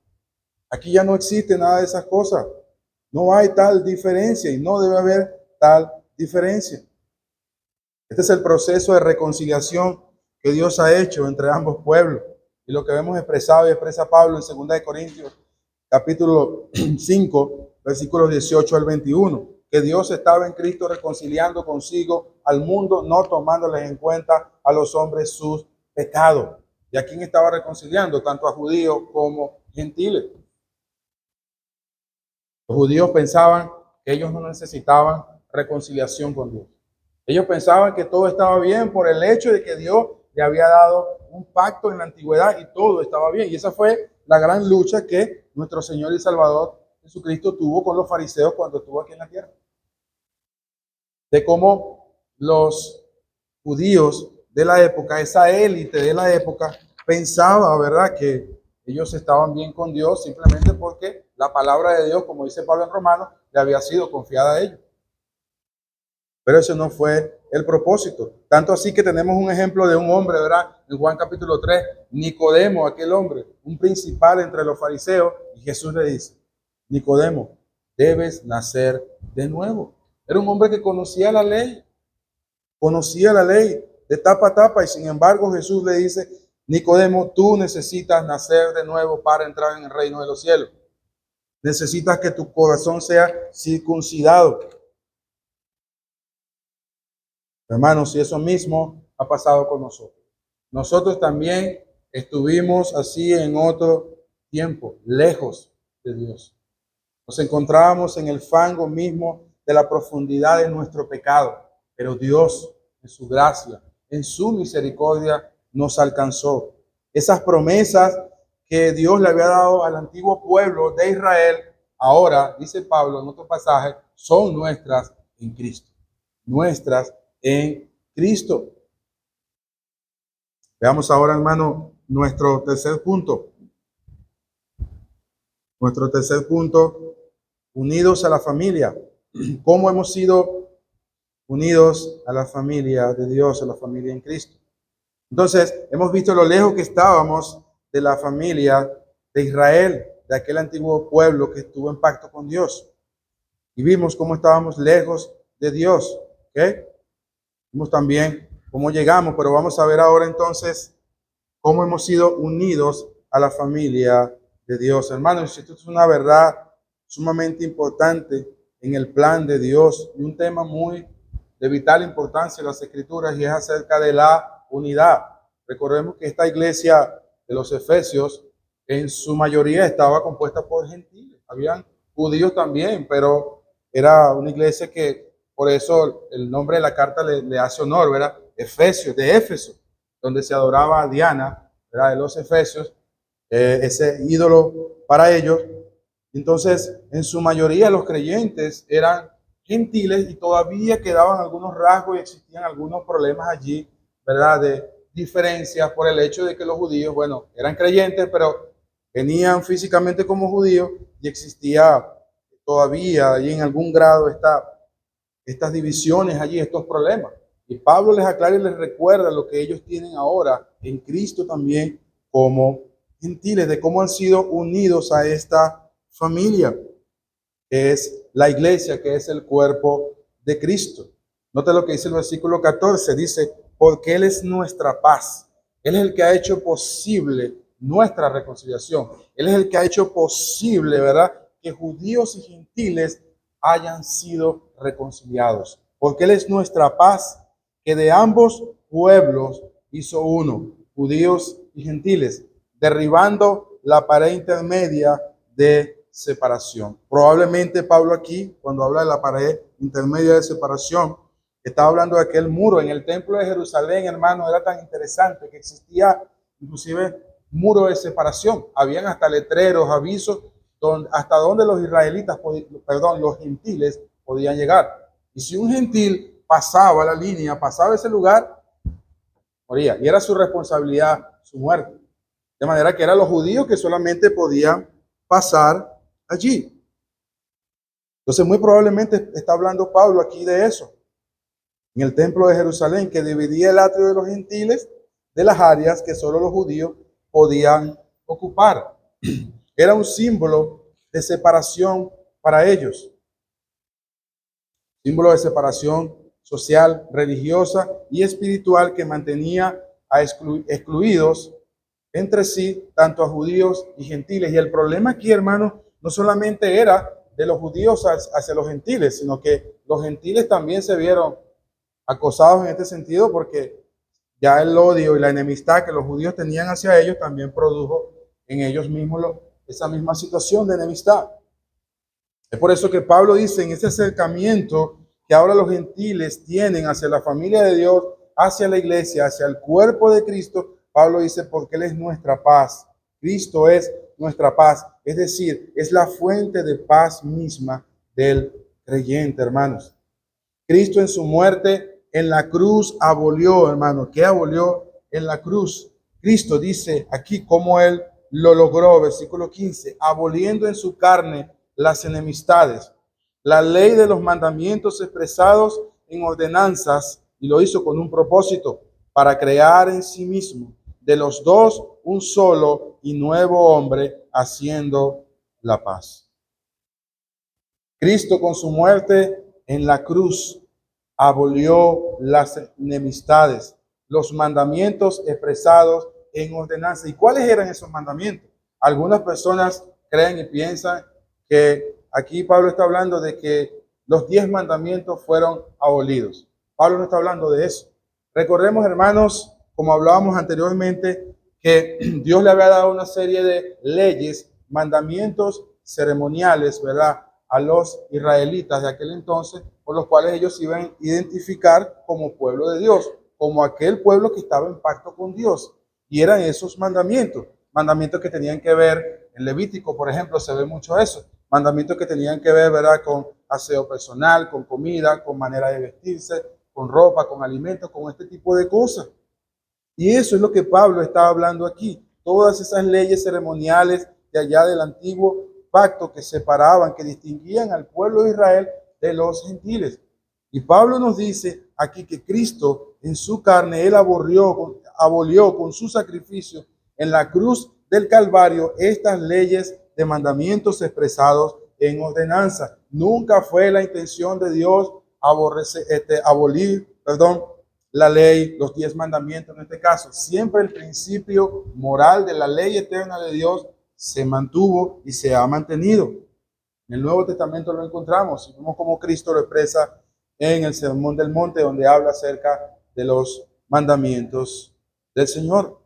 Aquí ya no existe nada de esas cosas. No hay tal diferencia y no debe haber tal diferencia. Este es el proceso de reconciliación que Dios ha hecho entre ambos pueblos. Y lo que vemos expresado y expresa Pablo en 2 de Corintios, capítulo 5, versículos 18 al 21. Que Dios estaba en Cristo reconciliando consigo al mundo, no tomándoles en cuenta a los hombres sus pecados. ¿Y a quién estaba reconciliando? Tanto a judíos como gentiles. Los judíos pensaban que ellos no necesitaban reconciliación con Dios. Ellos pensaban que todo estaba bien por el hecho de que Dios le había dado un pacto en la antigüedad y todo estaba bien. Y esa fue la gran lucha que nuestro Señor y Salvador Jesucristo tuvo con los fariseos cuando estuvo aquí en la tierra. De cómo los judíos de la época, esa élite de la época, pensaba, ¿verdad?, que ellos estaban bien con Dios simplemente porque la palabra de Dios, como dice Pablo en Romanos, le había sido confiada a ellos. Pero ese no fue el propósito. Tanto así que tenemos un ejemplo de un hombre, ¿verdad? En Juan capítulo 3, Nicodemo, aquel hombre, un principal entre los fariseos, y Jesús le dice, Nicodemo, debes nacer de nuevo. Era un hombre que conocía la ley de tapa a tapa, y sin embargo Jesús le dice, Nicodemo, tú necesitas nacer de nuevo para entrar en el reino de los cielos. Necesitas que tu corazón sea circuncidado. Hermanos, y eso mismo ha pasado con nosotros. Nosotros también estuvimos así en otro tiempo, lejos de Dios. Nos encontrábamos en el fango mismo de la profundidad de nuestro pecado, pero Dios, en su gracia, en su misericordia, nos alcanzó. Esas promesas que Dios le había dado al antiguo pueblo de Israel, ahora, dice Pablo en otro pasaje, son nuestras en Cristo. Nuestras en Cristo. Veamos ahora, hermano, nuestro tercer punto. Nuestro tercer punto, unidos a la familia. ¿Cómo hemos sido unidos a la familia de Dios, a la familia en Cristo? Entonces, hemos visto lo lejos que estábamos de la familia de Israel, de aquel antiguo pueblo que estuvo en pacto con Dios. Y vimos cómo estábamos lejos de Dios. ¿Ok? Vimos también cómo llegamos, pero vamos a ver ahora entonces cómo hemos sido unidos a la familia de Dios. Hermanos, esto es una verdad sumamente importante en el plan de Dios y un tema muy de vital importancia en las Escrituras, y es acerca de la unidad. Recordemos que esta iglesia de los Efesios en su mayoría estaba compuesta por gentiles. Habían judíos también, pero era una iglesia que, por eso el nombre de la carta le hace honor, ¿verdad? Efesios, de Éfeso, donde se adoraba a Diana, ¿verdad? De los Efesios, ese ídolo para ellos. Entonces, en su mayoría los creyentes eran gentiles y todavía quedaban algunos rasgos y existían algunos problemas allí, ¿verdad? De diferencias por el hecho de que los judíos, bueno, eran creyentes, pero venían físicamente como judíos y existía todavía y en algún grado estas divisiones allí, estos problemas. Y Pablo les aclara y les recuerda lo que ellos tienen ahora en Cristo también como gentiles, de cómo han sido unidos a esta familia, que es la iglesia, que es el cuerpo de Cristo. Note lo que dice el versículo 14, dice, porque Él es nuestra paz. Él es el que ha hecho posible nuestra reconciliación. Él es el que ha hecho posible, ¿verdad?, que judíos y gentiles hayan sido reconciliados. Porque Él es nuestra paz, que de ambos pueblos hizo uno, judíos y gentiles, derribando la pared intermedia de separación. Probablemente Pablo aquí, cuando habla de la pared intermedia de separación, está hablando de aquel muro en el templo de Jerusalén, hermano. Era tan interesante que existía inclusive muro de separación. Habían hasta letreros, avisos, hasta donde los israelitas, los gentiles podían llegar. Y si un gentil pasaba la línea, pasaba ese lugar, moría. Y era su responsabilidad, su muerte. De manera que eran los judíos que solamente podían pasar allí. Entonces, muy probablemente está hablando Pablo aquí de eso. En el templo de Jerusalén, que dividía el atrio de los gentiles de las áreas que solo los judíos podían ocupar. Era un símbolo de separación para ellos. Símbolo de separación social, religiosa y espiritual que mantenía a excluidos entre sí, tanto a judíos y gentiles. Y el problema aquí, hermano, no solamente era de los judíos hacia los gentiles, sino que los gentiles también se vieron acosados en este sentido, porque ya el odio y la enemistad que los judíos tenían hacia ellos también produjo en ellos mismos esa misma situación de enemistad. Es por eso que Pablo dice en ese acercamiento que ahora los gentiles tienen hacia la familia de Dios, hacia la iglesia, hacia el cuerpo de Cristo. Pablo dice, porque Él es nuestra paz. Cristo es nuestra paz. Es decir, es la fuente de paz misma del creyente, hermanos. Cristo en su muerte en la cruz abolió, hermano. ¿Qué abolió en la cruz? Cristo dice aquí cómo Él lo logró, versículo 15, aboliendo en su carne las enemistades, la ley de los mandamientos expresados en ordenanzas, y lo hizo con un propósito, para crear en sí mismo de los dos un solo y nuevo hombre, haciendo la paz. Cristo con su muerte en la cruz abolió las enemistades, los mandamientos expresados en ordenanza. ¿Y cuáles eran esos mandamientos? Algunas personas creen y piensan que aquí Pablo está hablando de que los 10 mandamientos fueron abolidos. Pablo no está hablando de eso. Recordemos, hermanos, como hablábamos anteriormente, que Dios le había dado una serie de leyes, mandamientos ceremoniales, ¿verdad?, a los israelitas de aquel entonces, por los cuales ellos se iban a identificar como pueblo de Dios, como aquel pueblo que estaba en pacto con Dios. Y eran esos mandamientos, mandamientos que tenían que ver, en Levítico, por ejemplo, se ve mucho eso, mandamientos que tenían que ver, ¿verdad?, con aseo personal, con comida, con manera de vestirse, con ropa, con alimentos, con este tipo de cosas. Y eso es lo que Pablo está hablando aquí. Todas esas leyes ceremoniales de allá del antiguo pacto que separaban, que distinguían al pueblo de Israel de los gentiles. Y Pablo nos dice aquí que Cristo en su carne, Él abolió con su sacrificio en la cruz del Calvario estas leyes de mandamientos expresados en ordenanza. Nunca fue la intención de Dios abolir, la ley, los 10 mandamientos en este caso. Siempre el principio moral de la ley eterna de Dios se mantuvo y se ha mantenido. En el Nuevo Testamento lo encontramos y vemos cómo Cristo lo expresa en el Sermón del Monte, donde habla acerca de los mandamientos del Señor.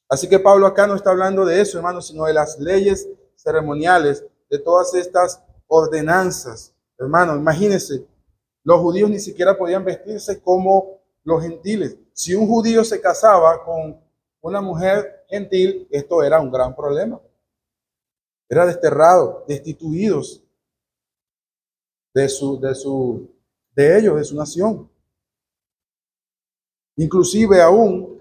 Así que Pablo acá no está hablando de eso, hermanos, sino de las leyes ceremoniales, de todas estas ordenanzas. Hermano, imagínense, los judíos ni siquiera podían vestirse como los gentiles. Si un judío se casaba con una mujer gentil, esto era un gran problema. Era desterrado, destituidos de ellos, de su nación. Inclusive aún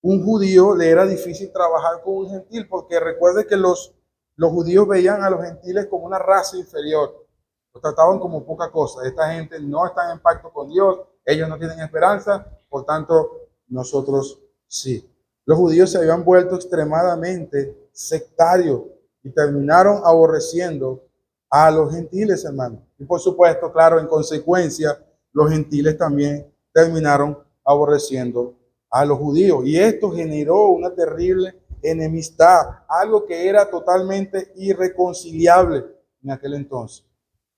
un judío le era difícil trabajar con un gentil, porque recuerde que los judíos veían a los gentiles como una raza inferior. Los trataban como poca cosa. Esta gente no está en pacto con Dios, ellos no tienen esperanza, por tanto, nosotros sí. Los judíos se habían vuelto extremadamente sectarios y terminaron aborreciendo a los gentiles, hermano. Y por supuesto, claro, en consecuencia, los gentiles también terminaron aborreciendo a los judíos. Y esto generó una terrible enemistad, algo que era totalmente irreconciliable en aquel entonces.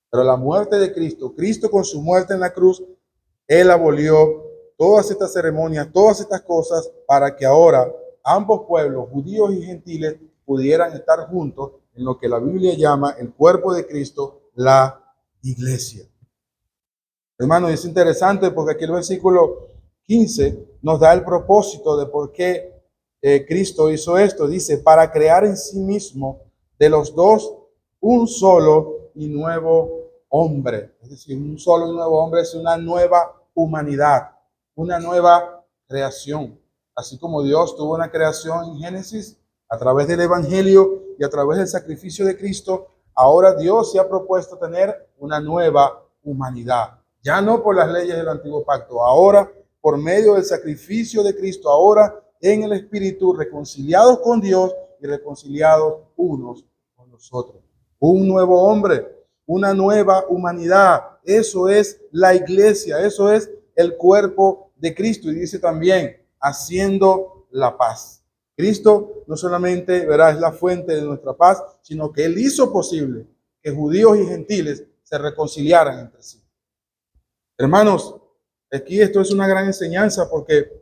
Pero la muerte de Cristo, Cristo con su muerte en la cruz, Él abolió todas estas ceremonias, todas estas cosas, para que ahora ambos pueblos, judíos y gentiles, pudieran estar juntos en lo que la Biblia llama el cuerpo de Cristo, la iglesia. Hermano, es interesante porque aquí el versículo 15 nos da el propósito de por qué Cristo hizo esto. Dice, para crear en sí mismo de los dos un solo y nuevo hombre. Es decir, un solo y nuevo hombre es una nueva humanidad, una nueva creación. Así como Dios tuvo una creación en Génesis a través del Evangelio y a través del sacrificio de Cristo, ahora Dios se ha propuesto tener una nueva humanidad. Ya no por las leyes del antiguo pacto, ahora por medio del sacrificio de Cristo, ahora en el Espíritu, reconciliados con Dios y reconciliados unos con los otros. Un nuevo hombre, una nueva humanidad. Eso es la iglesia, eso es el cuerpo de Cristo. Y dice también, haciendo la paz. Cristo no solamente, verá, es la fuente de nuestra paz, sino que Él hizo posible que judíos y gentiles se reconciliaran entre sí. Hermanos, aquí esto es una gran enseñanza porque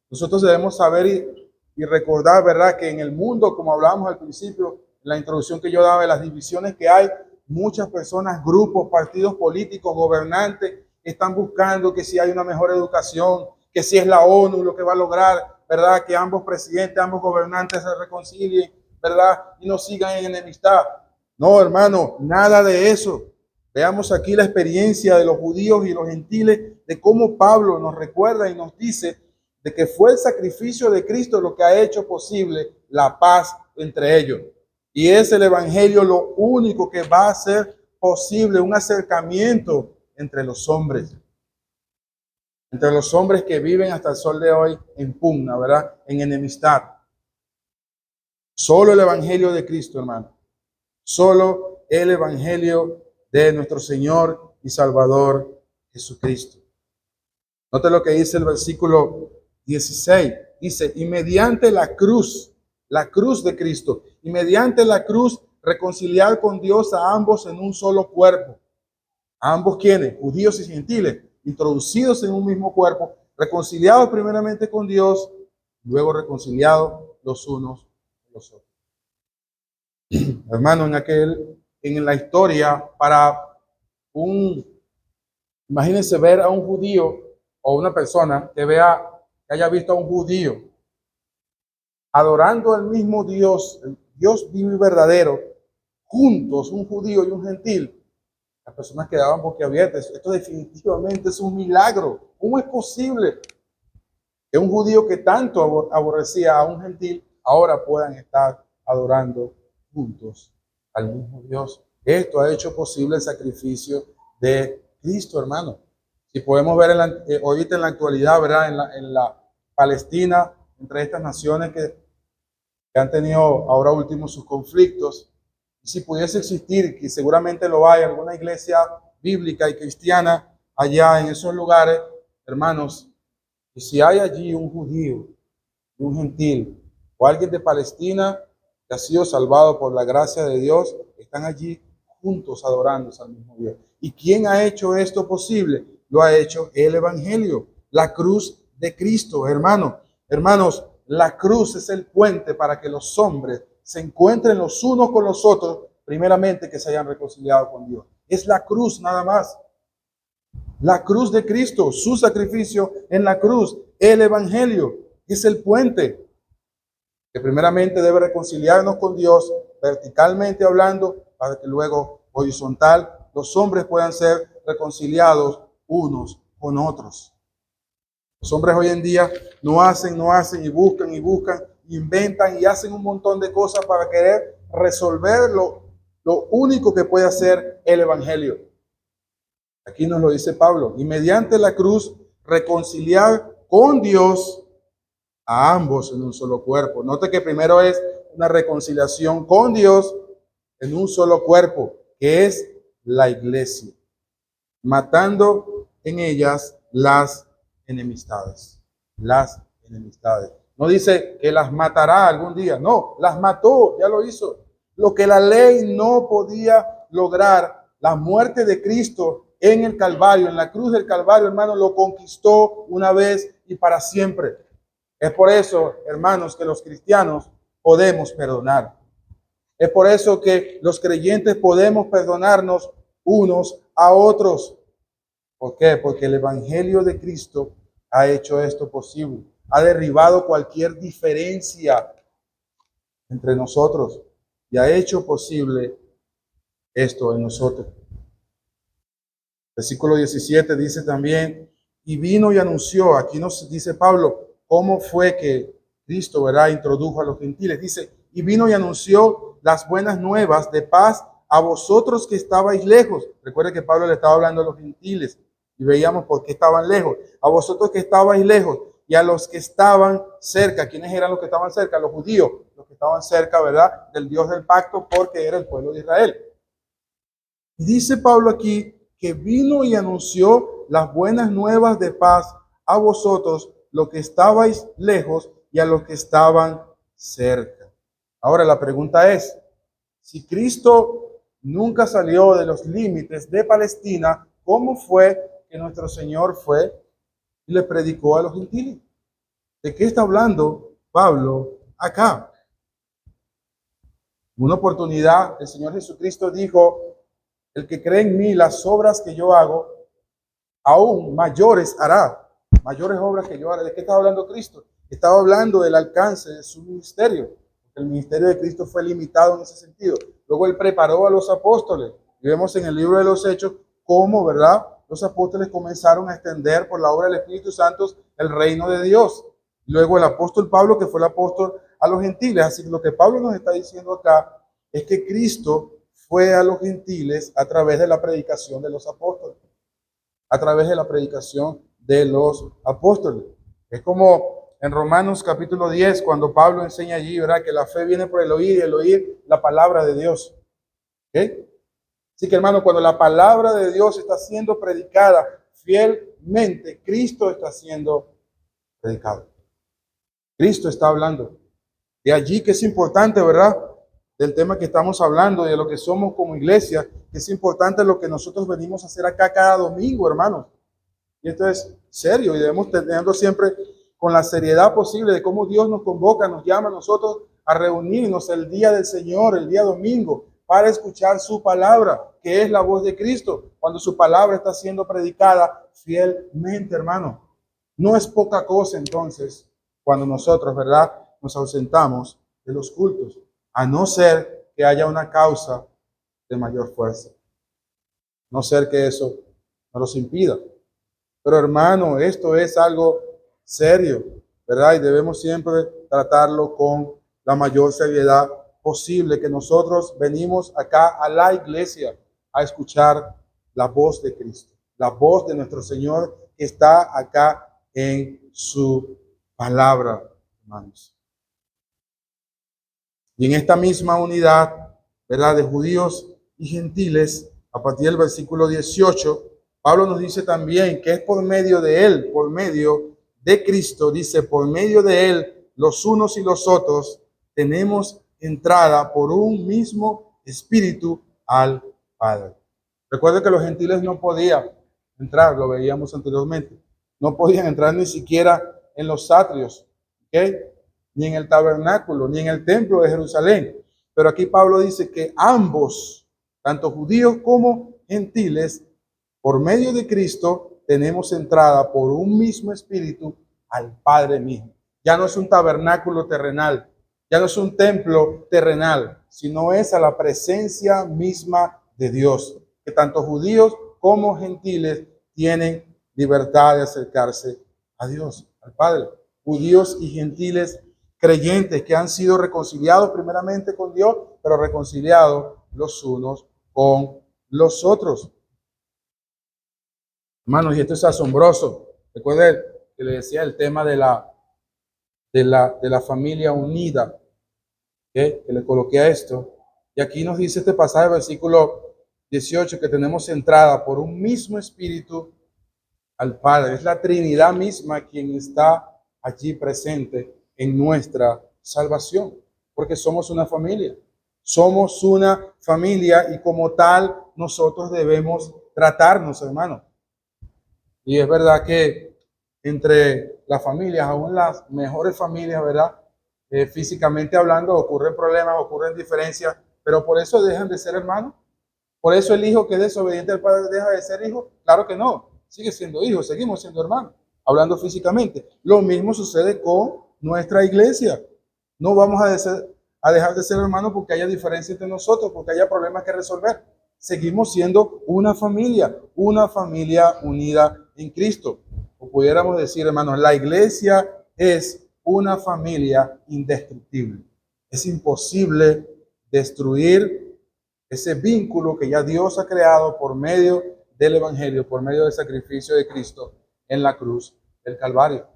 nosotros debemos saber y recordar, ¿verdad?, que en el mundo, como hablábamos al principio, en la introducción que yo daba de las divisiones que hay, muchas personas, grupos, partidos políticos, gobernantes, están buscando que si hay una mejor educación, que si es la ONU lo que va a lograr, ¿verdad?, que ambos presidentes, ambos gobernantes se reconcilien, ¿verdad?, y no sigan en enemistad. No, hermano, nada de eso. Veamos aquí la experiencia de los judíos y los gentiles, de cómo Pablo nos recuerda y nos dice de que fue el sacrificio de Cristo lo que ha hecho posible la paz entre ellos. Y es el Evangelio lo único que va a hacer posible un acercamiento entre los hombres que viven hasta el sol de hoy en pugna, ¿verdad?, en enemistad. Solo el Evangelio de Cristo, hermano. Solo el Evangelio de nuestro Señor y Salvador Jesucristo. Note lo que dice el versículo 16. Dice, y mediante la cruz de Cristo, y mediante la cruz reconciliar con Dios a ambos en un solo cuerpo. ¿A ambos quiénes? Judíos y gentiles, introducidos en un mismo cuerpo, reconciliados primeramente con Dios, luego reconciliados los unos con los otros. Hermano, en la historia, imagínense ver a un judío o una persona que haya visto a un judío adorando al mismo Dios, el Dios vivo y verdadero, juntos, un judío y un gentil. Las personas quedaban boquiabiertas. Esto definitivamente es un milagro. ¿Cómo es posible que un judío que tanto aborrecía a un gentil ahora puedan estar adorando juntos al mismo Dios? Esto ha hecho posible el sacrificio de Cristo, hermano. Si podemos ver ahorita en la actualidad, ¿verdad?, en la Palestina, entre estas naciones que han tenido ahora último sus conflictos, si pudiese existir, que seguramente lo hay, alguna iglesia bíblica y cristiana allá en esos lugares, hermanos, y si hay allí un judío, un gentil o alguien de Palestina que ha sido salvado por la gracia de Dios, están allí juntos adorando al mismo Dios. ¿Y quién ha hecho esto posible? Lo ha hecho el Evangelio, la cruz de Cristo, hermano. Hermanos, la cruz es el puente para que los hombres se encuentren los unos con los otros, primeramente que se hayan reconciliado con Dios. Es la cruz nada más. La cruz de Cristo, su sacrificio en la cruz, el evangelio, es el puente que primeramente debe reconciliarnos con Dios, verticalmente hablando, para que luego horizontal los hombres puedan ser reconciliados unos con otros. Los hombres hoy en día no hacen y buscan, inventan y hacen un montón de cosas para querer resolver lo único que puede hacer el evangelio. Aquí nos lo dice Pablo, y mediante la cruz reconciliar con Dios a ambos en un solo cuerpo. Note que primero es una reconciliación con Dios en un solo cuerpo, que es la iglesia, matando en ellas las enemistades. Las enemistades. No dice que las matará algún día, no, las mató, ya lo hizo. Lo que la ley no podía lograr, la muerte de Cristo en el Calvario, en la cruz del Calvario, hermano, lo conquistó una vez y para siempre. Es por eso, hermanos, que los cristianos podemos perdonar. Es por eso que los creyentes podemos perdonarnos unos a otros. ¿Por qué? Porque el evangelio de Cristo ha hecho esto posible. Ha derribado cualquier diferencia entre nosotros y ha hecho posible esto en nosotros. Versículo 17 dice también, y vino y anunció, aquí nos dice Pablo, cómo fue que Cristo, ¿verdad?, introdujo a los gentiles. Dice, y vino y anunció las buenas nuevas de paz a vosotros que estabais lejos. Recuerde que Pablo le estaba hablando a los gentiles y veíamos por qué estaban lejos. A vosotros que estabais lejos y a los que estaban cerca. ¿Quiénes eran los que estaban cerca? Los judíos, los que estaban cerca, ¿verdad?, del Dios del pacto, porque era el pueblo de Israel. Y dice Pablo aquí que vino y anunció las buenas nuevas de paz a vosotros, los que estabais lejos y a los que estaban cerca. Ahora la pregunta es, si Cristo nunca salió de los límites de Palestina, ¿cómo fue que nuestro Señor fue y le predicó a los gentiles? ¿De qué está hablando Pablo acá? En una oportunidad, el Señor Jesucristo dijo, el que cree en mí, las obras que yo hago, aún mayores hará. Mayores obras que yo haré. ¿De qué estaba hablando Cristo? Estaba hablando del alcance de su ministerio. El ministerio de Cristo fue limitado en ese sentido. Luego él preparó a los apóstoles. Y vemos en el libro de los Hechos cómo, ¿verdad?, los apóstoles comenzaron a extender por la obra del Espíritu Santo el reino de Dios. Luego el apóstol Pablo, que fue el apóstol a los gentiles. Así que lo que Pablo nos está diciendo acá es que Cristo fue a los gentiles a través de la predicación de los apóstoles. A través de la predicación de los apóstoles. Es como en Romanos capítulo 10, cuando Pablo enseña allí, ¿verdad?, que la fe viene por el oír y el oír la palabra de Dios. ¿Okay? Así que, hermano, cuando la palabra de Dios está siendo predicada fielmente, Cristo está siendo predicado. Cristo está hablando. De allí que es importante, ¿verdad?, del tema que estamos hablando, de lo que somos como iglesia, que es importante lo que nosotros venimos a hacer acá cada domingo, hermanos. Y esto es serio y debemos tenerlo siempre con la seriedad posible de cómo Dios nos convoca, nos llama a nosotros a reunirnos el día del Señor, el día domingo, para escuchar su palabra, que es la voz de Cristo, cuando su palabra está siendo predicada fielmente, hermano. No es poca cosa entonces cuando nosotros, ¿verdad?, nos ausentamos de los cultos, a no ser que haya una causa de mayor fuerza. No ser que eso no los impida. Pero hermano, esto es algo serio, ¿verdad? Y debemos siempre tratarlo con la mayor seriedad posible, que nosotros venimos acá a la iglesia a escuchar la voz de Cristo, la voz de nuestro Señor que está acá en su palabra, hermanos. Y en esta misma unidad, ¿verdad?, de judíos y gentiles, a partir del versículo 18, Pablo nos dice también que es por medio de él, por medio de Cristo, dice, por medio de él, los unos y los otros, tenemos entrada por un mismo espíritu al Padre. Recuerden que los gentiles no podían entrar, lo veíamos anteriormente, no podían entrar ni siquiera en los atrios ¿ok? Ni en el tabernáculo, ni en el templo de Jerusalén. Pero aquí Pablo dice que ambos, tanto judíos como gentiles, por medio de Cristo, tenemos entrada por un mismo espíritu al Padre mismo. Ya no es un tabernáculo terrenal, ya no es un templo terrenal, sino es a la presencia misma de Dios, que tanto judíos como gentiles tienen libertad de acercarse a Dios, al Padre. Judíos y gentiles creyentes que han sido reconciliados primeramente con Dios, pero reconciliados los unos con los otros. Hermanos, y esto es asombroso. Recuerden que le decía el tema de la familia unida, ¿okay? Que le coloqué a esto. Y aquí nos dice este pasaje, versículo 18, que tenemos entrada por un mismo espíritu al Padre. Es la Trinidad misma quien está allí presente en nuestra salvación, porque somos una familia. Somos una familia y como tal nosotros debemos tratarnos, hermanos. Y es verdad que entre las familias, aún las mejores familias, ¿verdad? Físicamente hablando, ocurren problemas, ocurren diferencias, pero por eso dejan de ser hermanos. Por eso el hijo que es desobediente al padre deja de ser hijo. Claro que no, sigue siendo hijo, seguimos siendo hermanos, hablando físicamente. Lo mismo sucede con nuestra iglesia. No vamos a dejar de ser hermanos porque haya diferencias entre nosotros, porque haya problemas que resolver. Seguimos siendo una familia unida en Cristo. O pudiéramos decir, hermanos, la iglesia es una familia indestructible. Es imposible destruir ese vínculo que ya Dios ha creado por medio del Evangelio, por medio del sacrificio de Cristo en la cruz del Calvario.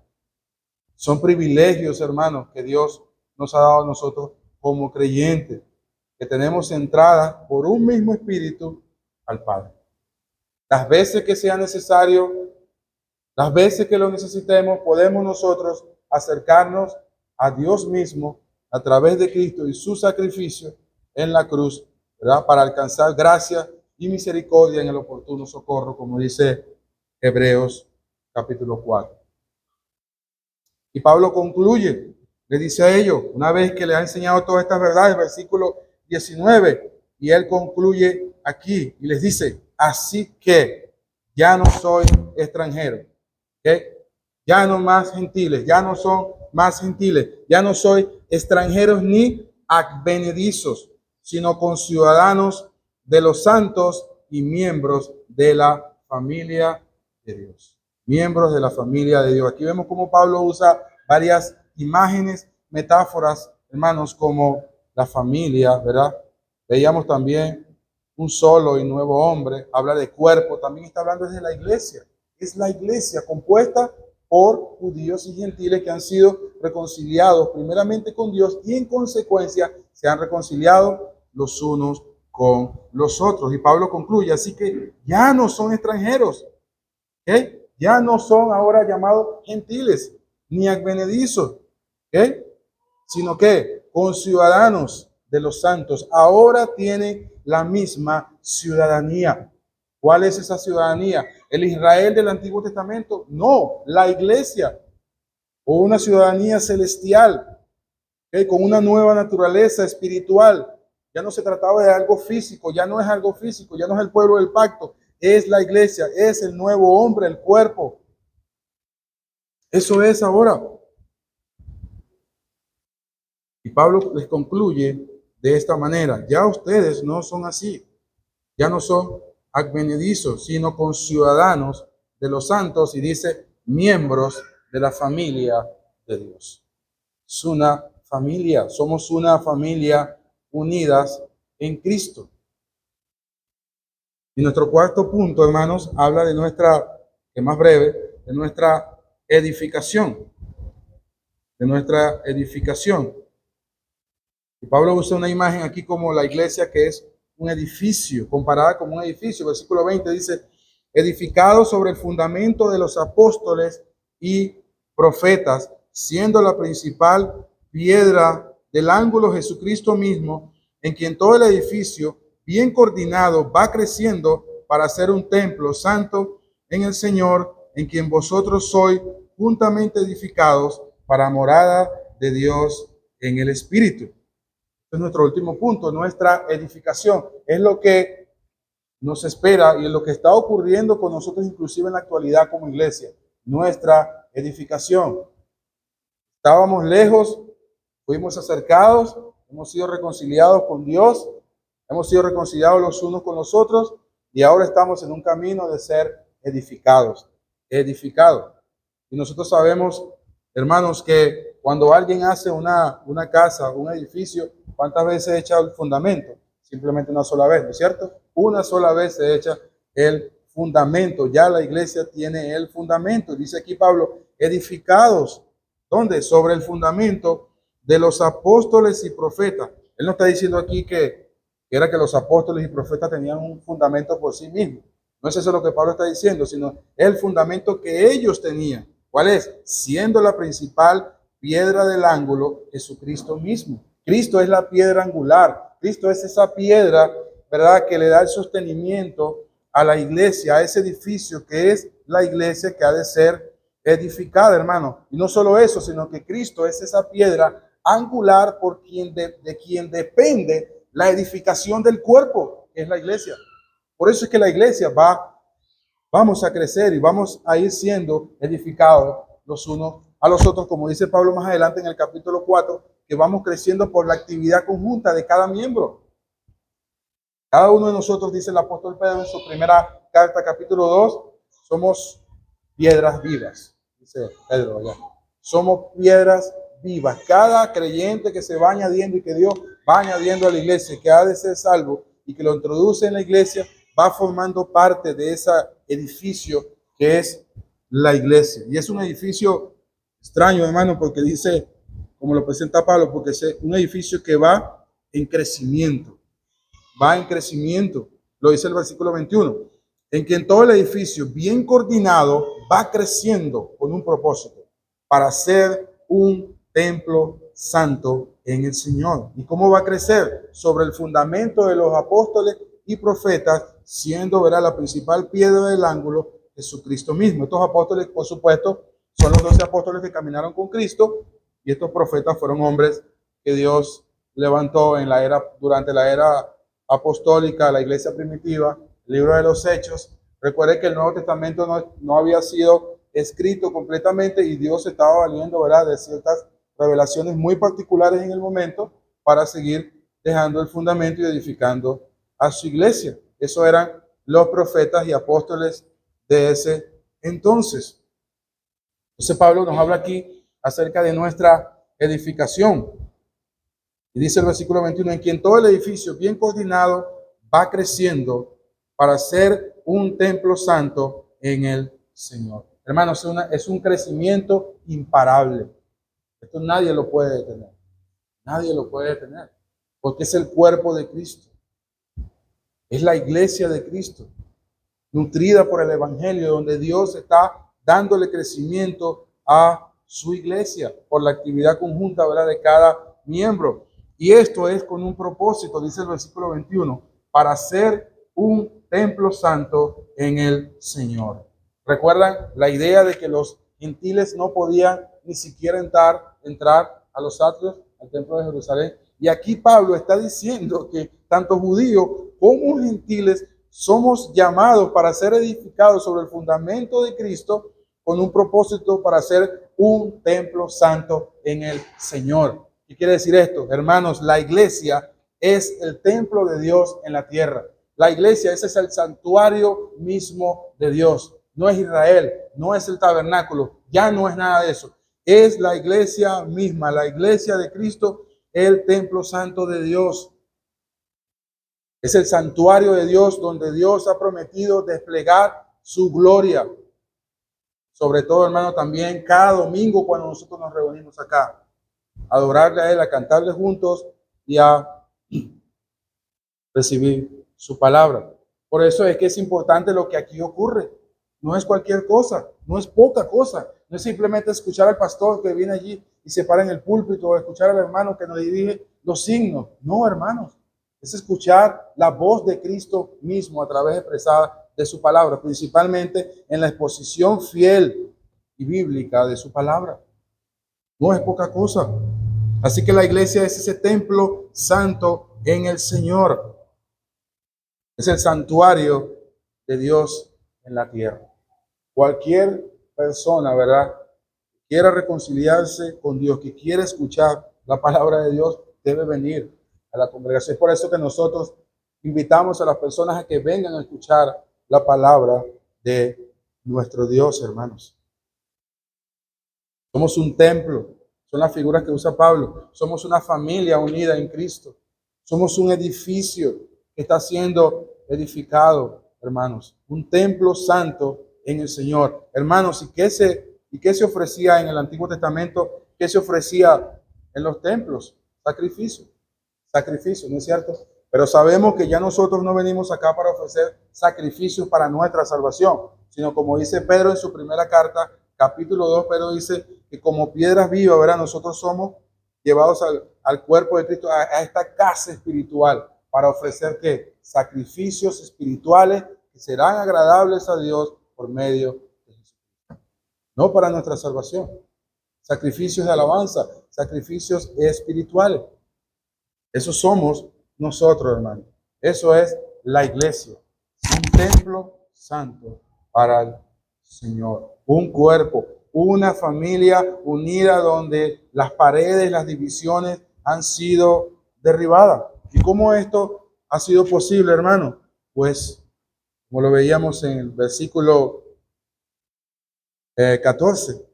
Son privilegios, hermanos, que Dios nos ha dado a nosotros como creyentes, que tenemos entrada por un mismo espíritu al Padre. Las veces que sea necesario, las veces que lo necesitemos, podemos nosotros acercarnos a Dios mismo a través de Cristo y su sacrificio en la cruz, ¿verdad? Para alcanzar gracia y misericordia en el oportuno socorro, como dice Hebreos capítulo 4. Y Pablo concluye, le dice a ellos, una vez que le ha enseñado todas estas verdades, versículo 19, y él concluye aquí y les dice, así que ya no soy extranjero, ¿okay? Ya no más gentiles, ya no son más gentiles, ya no soy extranjeros ni advenedizos, sino conciudadanos de los santos y miembros de la familia de Dios. Miembros de la familia de Dios. Aquí vemos cómo Pablo usa varias imágenes, metáforas, hermanos, como la familia, ¿verdad? Veíamos también un solo y nuevo hombre, habla de cuerpo, también está hablando de la iglesia. Es la iglesia compuesta por judíos y gentiles que han sido reconciliados primeramente con Dios y en consecuencia se han reconciliado los unos con los otros. Y Pablo concluye, así que ya no son extranjeros, ¿okay? Ya no son ahora llamados gentiles ni advenedizos, ¿okay? Sino que conciudadanos de los santos ahora tienen la misma ciudadanía. ¿Cuál es esa ciudadanía? ¿El Israel del Antiguo Testamento? No, la iglesia, o una ciudadanía celestial, ¿okay? Con una nueva naturaleza espiritual. Ya no se trataba de algo físico, ya no es algo físico, ya no es el pueblo del pacto, es la iglesia, es el nuevo hombre, el cuerpo. Eso es ahora. Y Pablo les concluye de esta manera, ya ustedes no son así, ya no son advenedizos, sino conciudadanos de los santos y dice miembros de la familia de Dios. Es una familia, somos una familia unidas en Cristo. Y nuestro cuarto punto, hermanos, habla de nuestra, que más breve, de nuestra edificación, de nuestra edificación. Y Pablo usa una imagen aquí como la iglesia que es un edificio, comparada con un edificio. Versículo 20 dice, edificado sobre el fundamento de los apóstoles y profetas, siendo la principal piedra del ángulo Jesucristo mismo, en quien todo el edificio, bien coordinado, va creciendo para ser un templo santo en el Señor, en quien vosotros sois juntamente edificados para morada de Dios en el Espíritu. Este es nuestro último punto, nuestra edificación. Es lo que nos espera y es lo que está ocurriendo con nosotros inclusive en la actualidad como iglesia. Nuestra edificación. Estábamos lejos, fuimos acercados, hemos sido reconciliados con Dios, hemos sido reconciliados los unos con los otros y ahora estamos en un camino de ser edificados. Y nosotros sabemos, hermanos, que cuando alguien hace una casa, un edificio, ¿cuántas veces echa el fundamento? Simplemente una sola vez, ¿no es cierto? Una sola vez se echa el fundamento. Ya la iglesia tiene el fundamento. Dice aquí Pablo, edificados. ¿Dónde? Sobre el fundamento de los apóstoles y profetas. Él no está diciendo aquí que era que los apóstoles y profetas tenían un fundamento por sí mismos. No es eso lo que Pablo está diciendo, sino el fundamento que ellos tenían. ¿Cuál es? Siendo la principal piedra del ángulo, Jesucristo mismo. Cristo es la piedra angular. Cristo es esa piedra, ¿verdad?, que le da el sostenimiento a la iglesia, a ese edificio que es la iglesia que ha de ser edificada, hermano. Y no solo eso, sino que Cristo es esa piedra angular por quien de quien depende la edificación del cuerpo, que es la iglesia. Por eso es que la iglesia vamos a crecer y vamos a ir siendo edificados los unos a los otros, como dice Pablo más adelante en el capítulo 4, que vamos creciendo por la actividad conjunta de cada miembro. Cada uno de nosotros, dice el apóstol Pedro en su primera carta, capítulo 2, somos piedras vivas, dice Pedro allá. Somos piedras vivas. Cada creyente que se va añadiendo y que Dios va añadiendo a la iglesia, que ha de ser salvo y que lo introduce en la iglesia, va formando parte de ese edificio que es la iglesia. Y es un edificio extraño, hermano, porque dice, como lo presenta Pablo, porque es un edificio que va en crecimiento. Va en crecimiento. Lo dice el versículo 21. En que en todo el edificio, bien coordinado, va creciendo con un propósito, para ser un templo santo en el Señor. ¿Y cómo va a crecer? Sobre el fundamento de los apóstoles y profetas, siendo, verá, la principal piedra del ángulo, Jesucristo mismo. Estos apóstoles, por supuesto, son los 12 apóstoles que caminaron con Cristo, y estos profetas fueron hombres que Dios levantó durante la era apostólica, la iglesia primitiva, el libro de los Hechos. Recuerde que el Nuevo Testamento no había sido escrito completamente y Dios estaba valiendo, ¿verdad?, de ciertas revelaciones muy particulares en el momento para seguir dejando el fundamento y edificando a su iglesia. Eso eran los profetas y apóstoles de ese entonces. Entonces Pablo nos habla aquí acerca de nuestra edificación. Y dice el versículo 21, en quien todo el edificio bien coordinado va creciendo para ser un templo santo en el Señor. Hermanos, es un crecimiento imparable. Esto nadie lo puede detener. Nadie lo puede detener. Porque es el cuerpo de Cristo. Es la iglesia de Cristo, nutrida por el Evangelio, donde Dios está dándole crecimiento a su iglesia por la actividad conjunta, ¿verdad?, de cada miembro. Y esto es con un propósito, dice el versículo 21, para ser un templo santo en el Señor. ¿Recuerdan la idea de que los gentiles no podían ni siquiera entrar a los atrios, al templo de Jerusalén? Y aquí Pablo está diciendo que tanto judíos como gentiles somos llamados para ser edificados sobre el fundamento de Cristo con un propósito para ser un templo santo en el Señor. ¿Qué quiere decir esto? Hermanos, la iglesia es el templo de Dios en la tierra. La iglesia, ese es el santuario mismo de Dios. No es Israel, no es el tabernáculo, ya no es nada de eso. Es la iglesia misma, la iglesia de Cristo, el templo santo de Dios. Es el santuario de Dios donde Dios ha prometido desplegar su gloria. Sobre todo, hermano, también cada domingo cuando nosotros nos reunimos acá, a adorarle a Él, a cantarle juntos y a recibir su palabra. Por eso es que es importante lo que aquí ocurre. No es cualquier cosa, no es poca cosa. No es simplemente escuchar al pastor que viene allí y se para en el púlpito o escuchar al hermano que nos dirige los signos. No, hermanos. Es escuchar la voz de Cristo mismo a través expresada de su palabra, principalmente en la exposición fiel y bíblica de su palabra. No es poca cosa. Así que la iglesia es ese templo santo en el Señor. Es el santuario de Dios en la tierra. Cualquier persona, ¿verdad?, quiera reconciliarse con Dios, que quiera escuchar la palabra de Dios, debe venir a la congregación. Es por eso que nosotros invitamos a las personas a que vengan a escuchar la palabra de nuestro Dios, hermanos. Somos un templo, son las figuras que usa Pablo. Somos una familia unida en Cristo. Somos un edificio que está siendo edificado, hermanos. Un templo santo en el Señor. Hermanos, ¿y qué se ofrecía en el Antiguo Testamento? ¿Qué se ofrecía en los templos? Sacrificio. Sacrificio, ¿no es cierto? Pero sabemos que ya nosotros no venimos acá para ofrecer sacrificios para nuestra salvación, sino como dice Pedro en su primera carta, capítulo 2, Pedro dice que como piedras vivas, ¿verdad? Nosotros somos llevados al cuerpo de Cristo, a esta casa espiritual, para ofrecer ¿qué? Sacrificios espirituales que serán agradables a Dios por medio de Jesús. No para nuestra salvación. Sacrificios de alabanza, sacrificios espirituales. Eso somos nosotros, hermano. Eso es la iglesia. Un templo santo para el Señor. Un cuerpo, una familia unida donde las paredes, las divisiones han sido derribadas. ¿Y cómo esto ha sido posible, hermano? Pues, como lo veíamos en el versículo 14,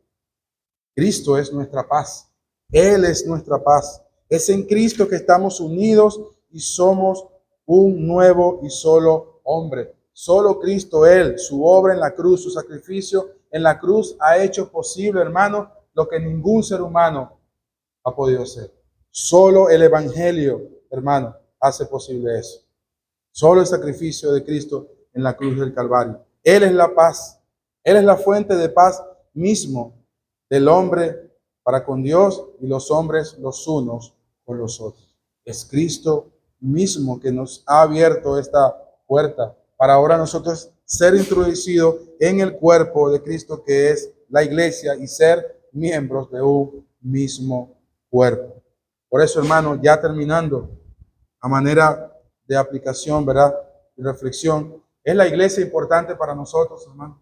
Cristo es nuestra paz. Él es nuestra paz. Es en Cristo que estamos unidos y somos un nuevo y solo hombre. Solo Cristo, Él, su obra en la cruz, su sacrificio en la cruz ha hecho posible, hermano, lo que ningún ser humano ha podido hacer. Solo el Evangelio, hermano, hace posible eso. Solo el sacrificio de Cristo en la cruz del Calvario. Él es la paz. Él es la fuente de paz mismo del hombre para con Dios y los hombres los unos con los otros. Es Cristo mismo que nos ha abierto esta puerta para ahora nosotros ser introducidos en el cuerpo de Cristo, que es la iglesia, y ser miembros de un mismo cuerpo. Por eso, hermano, ya terminando, a manera de aplicación, ¿verdad?, y reflexión, ¿es la iglesia importante para nosotros, hermano?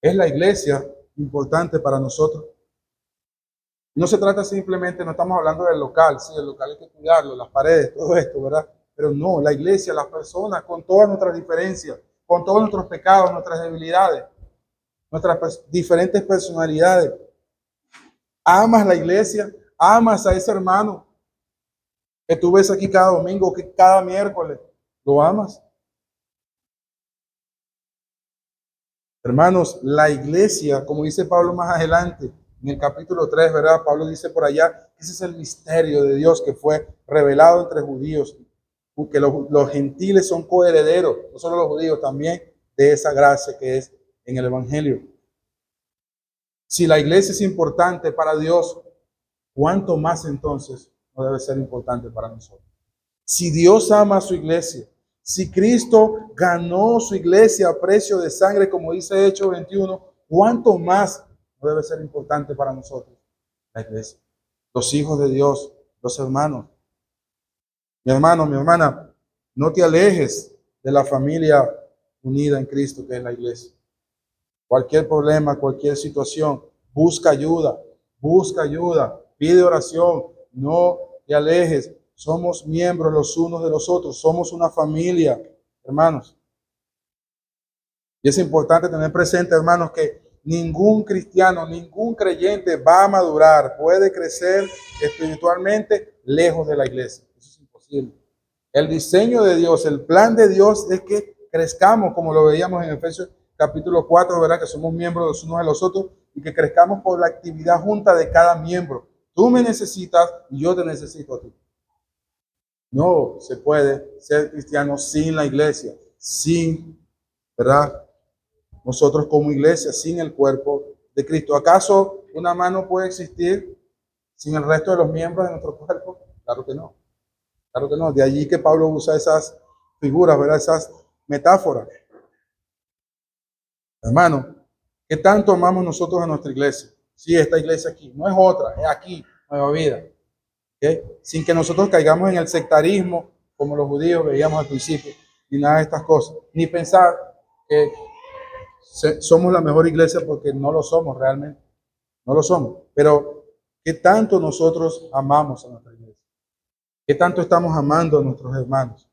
¿Es la iglesia importante para nosotros? No se trata simplemente, no estamos hablando del local, sí, el local hay que cuidarlo, las paredes, todo esto, ¿verdad? Pero no, la iglesia, las personas, con todas nuestras diferencias, con todos nuestros pecados, nuestras debilidades, nuestras diferentes personalidades. Amas la iglesia, amas a ese hermano que tú ves aquí cada domingo, que cada miércoles, ¿lo amas? Hermanos, la iglesia, como dice Pablo más adelante, en el capítulo 3, ¿verdad? Pablo dice por allá, ese es el misterio de Dios que fue revelado entre judíos, que los gentiles son coherederos, no solo los judíos, también de esa gracia que es en el Evangelio. Si la iglesia es importante para Dios, ¿cuánto más entonces no debe ser importante para nosotros? Si Dios ama a su iglesia, si Cristo ganó su iglesia a precio de sangre, como dice Hechos 21, ¿cuánto más no debe ser importante para nosotros la iglesia? Los hijos de Dios, los hermanos. Mi hermano, mi hermana, no te alejes de la familia unida en Cristo que es la iglesia. Cualquier problema, cualquier situación, busca ayuda, pide oración, no te alejes. Somos miembros los unos de los otros, somos una familia, hermanos. Y es importante tener presente, hermanos, que ningún cristiano, ningún creyente va a madurar, puede crecer espiritualmente lejos de la iglesia. Eso es imposible. El diseño de Dios, el plan de Dios es que crezcamos, como lo veíamos en Efesios capítulo 4, ¿verdad? Que somos miembros los unos de los otros y que crezcamos por la actividad junta de cada miembro. Tú me necesitas y yo te necesito a ti. No se puede ser cristiano sin la iglesia, sin, ¿verdad?, nosotros como iglesia, sin el cuerpo de Cristo. ¿Acaso una mano puede existir sin el resto de los miembros de nuestro cuerpo? Claro que no. Claro que no. De allí que Pablo usa esas figuras, ¿verdad?, esas metáforas. Hermano, ¿qué tanto amamos nosotros a nuestra iglesia? Sí, esta iglesia aquí, no es otra, es aquí, Nueva Vida. ¿Okay? Sin que nosotros caigamos en el sectarismo, como los judíos veíamos al principio, ni nada de estas cosas. Ni pensar que somos la mejor iglesia, porque no lo somos realmente. No lo somos. Pero, ¿qué tanto nosotros amamos a nuestra iglesia? ¿Qué tanto estamos amando a nuestros hermanos?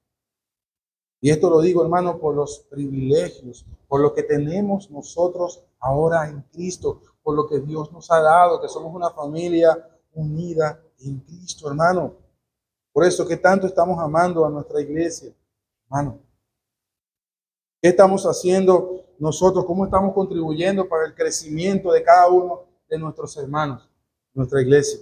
Y esto lo digo, hermano, por los privilegios, por lo que tenemos nosotros ahora en Cristo, por lo que Dios nos ha dado, que somos una familia unida en Cristo, hermano. Por eso, ¿qué tanto estamos amando a nuestra iglesia, hermano? ¿Qué estamos haciendo nosotros? ¿Cómo estamos contribuyendo para el crecimiento de cada uno de nuestros hermanos, nuestra iglesia?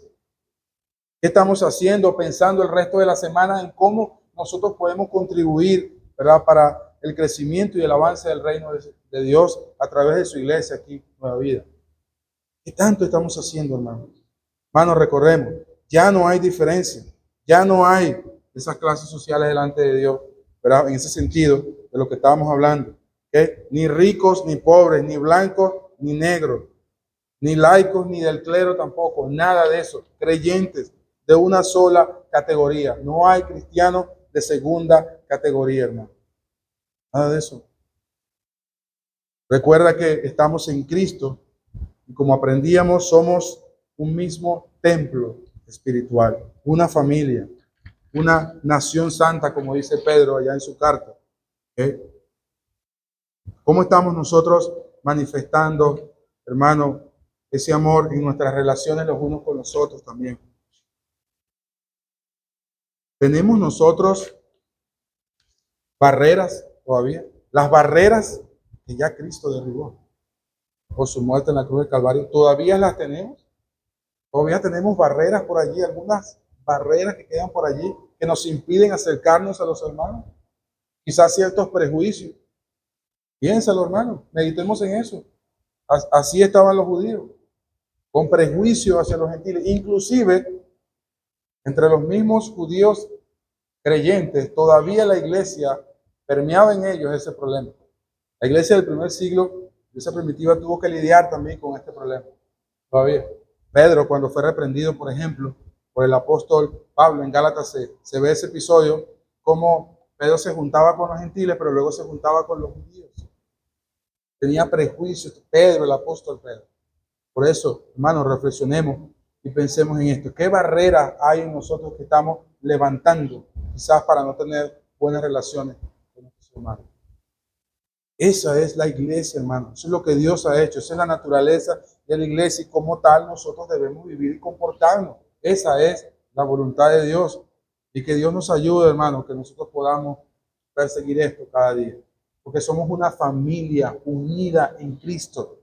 ¿Qué estamos haciendo, pensando el resto de la semana en cómo nosotros podemos contribuir, ¿verdad?, para el crecimiento y el avance del reino de Dios a través de su iglesia aquí, Nueva Vida? ¿Qué tanto estamos haciendo, hermano? Hermanos, recordemos, ya no hay diferencia, ya no hay esas clases sociales delante de Dios, ¿verdad? En ese sentido de lo que estábamos hablando, ¿okay? Ni ricos ni pobres, ni blancos ni negros, ni laicos ni del clero tampoco, nada de eso. Creyentes de una sola categoría. No hay cristianos de segunda categoría, hermano. Nada de eso. Recuerda que estamos en Cristo y, como aprendíamos, somos un mismo templo espiritual, una familia, una nación santa, como dice Pedro allá en su carta. ¿Okay? ¿Cómo estamos nosotros manifestando, hermano, ese amor en nuestras relaciones los unos con los otros también? ¿Tenemos nosotros barreras todavía? Las barreras que ya Cristo derribó por su muerte en la cruz del Calvario, ¿todavía las tenemos? Todavía tenemos barreras por allí, algunas barreras que quedan por allí que nos impiden acercarnos a los hermanos. Quizás ciertos prejuicios. Piénsalo, hermano, meditemos en eso. Así estaban los judíos, con prejuicio hacia los gentiles. Inclusive, entre los mismos judíos creyentes, todavía la iglesia permeaba en ellos ese problema. La iglesia del primer siglo, esa primitiva, tuvo que lidiar también con este problema. Todavía. Pedro, cuando fue reprendido, por ejemplo, por el apóstol Pablo en Gálatas, se ve ese episodio, como Pedro se juntaba con los gentiles, pero luego se juntaba con los judíos. Tenía prejuicios, Pedro, el apóstol Pedro. Por eso, hermanos, reflexionemos y pensemos en esto. ¿Qué barreras hay en nosotros que estamos levantando, quizás para no tener buenas relaciones con nuestros hermanos? Esa es la iglesia, hermano. Eso es lo que Dios ha hecho. Esa es la naturaleza de la iglesia y como tal nosotros debemos vivir y comportarnos. Esa es la voluntad de Dios. Y que Dios nos ayude, hermano, que nosotros podamos perseguir esto cada día. Porque somos una familia unida en Cristo.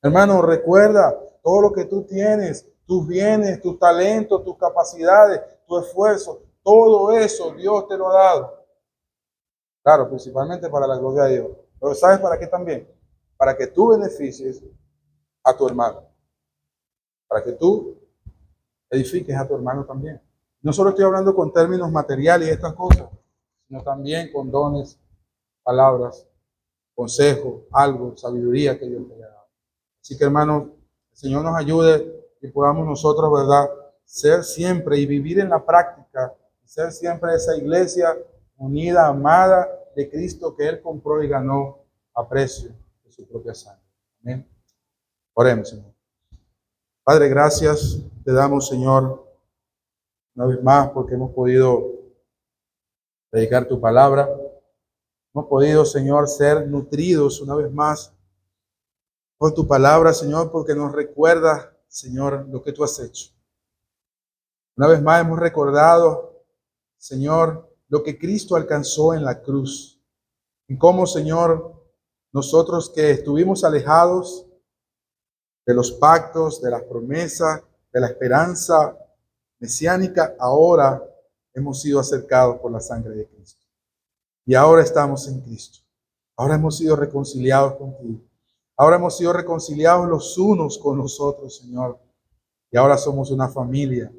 Hermano, recuerda todo lo que tú tienes, tus bienes, tus talentos, tus capacidades, tu esfuerzo. Todo eso Dios te lo ha dado. Claro, principalmente para la gloria de Dios. Pero ¿sabes para qué también? Para que tú beneficies a tu hermano. Para que tú edifiques a tu hermano también. No solo estoy hablando con términos materiales y estas cosas, sino también con dones, palabras, consejo, algo, sabiduría que Dios te haya dado. Así que, hermanos, el Señor nos ayude y podamos nosotros, ¿verdad?, ser siempre y vivir en la práctica, ser siempre esa iglesia unida, amada de Cristo que Él compró y ganó a precio de su propia sangre. Amén. Oremos, Señor. Padre, gracias te damos, Señor, una vez más porque hemos podido predicar tu palabra. Hemos podido, Señor, ser nutridos una vez más por tu palabra, Señor, porque nos recuerda, Señor, lo que tú has hecho. Una vez más hemos recordado, Señor, lo que Cristo alcanzó en la cruz. Y cómo, Señor, nosotros que estuvimos alejados de los pactos, de las promesas, de la esperanza mesiánica, ahora hemos sido acercados por la sangre de Cristo. Y ahora estamos en Cristo. Ahora hemos sido reconciliados contigo. Ahora hemos sido reconciliados los unos con los otros, Señor. Y ahora somos una familia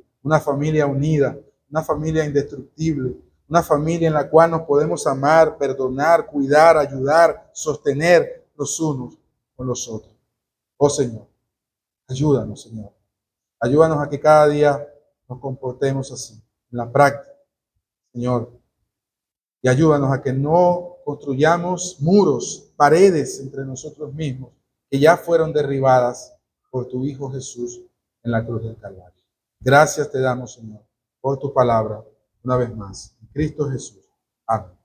unida, una familia indestructible, una familia en la cual nos podemos amar, perdonar, cuidar, ayudar, sostener los unos con los otros. Oh Señor, Ayúdanos, Señor. Ayúdanos a que cada día nos comportemos así, en la práctica, Señor. Y ayúdanos a que no construyamos muros, paredes entre nosotros mismos, que ya fueron derribadas por tu Hijo Jesús en la cruz del Calvario. Gracias te damos, Señor, por tu palabra, una vez más. En Cristo Jesús. Amén.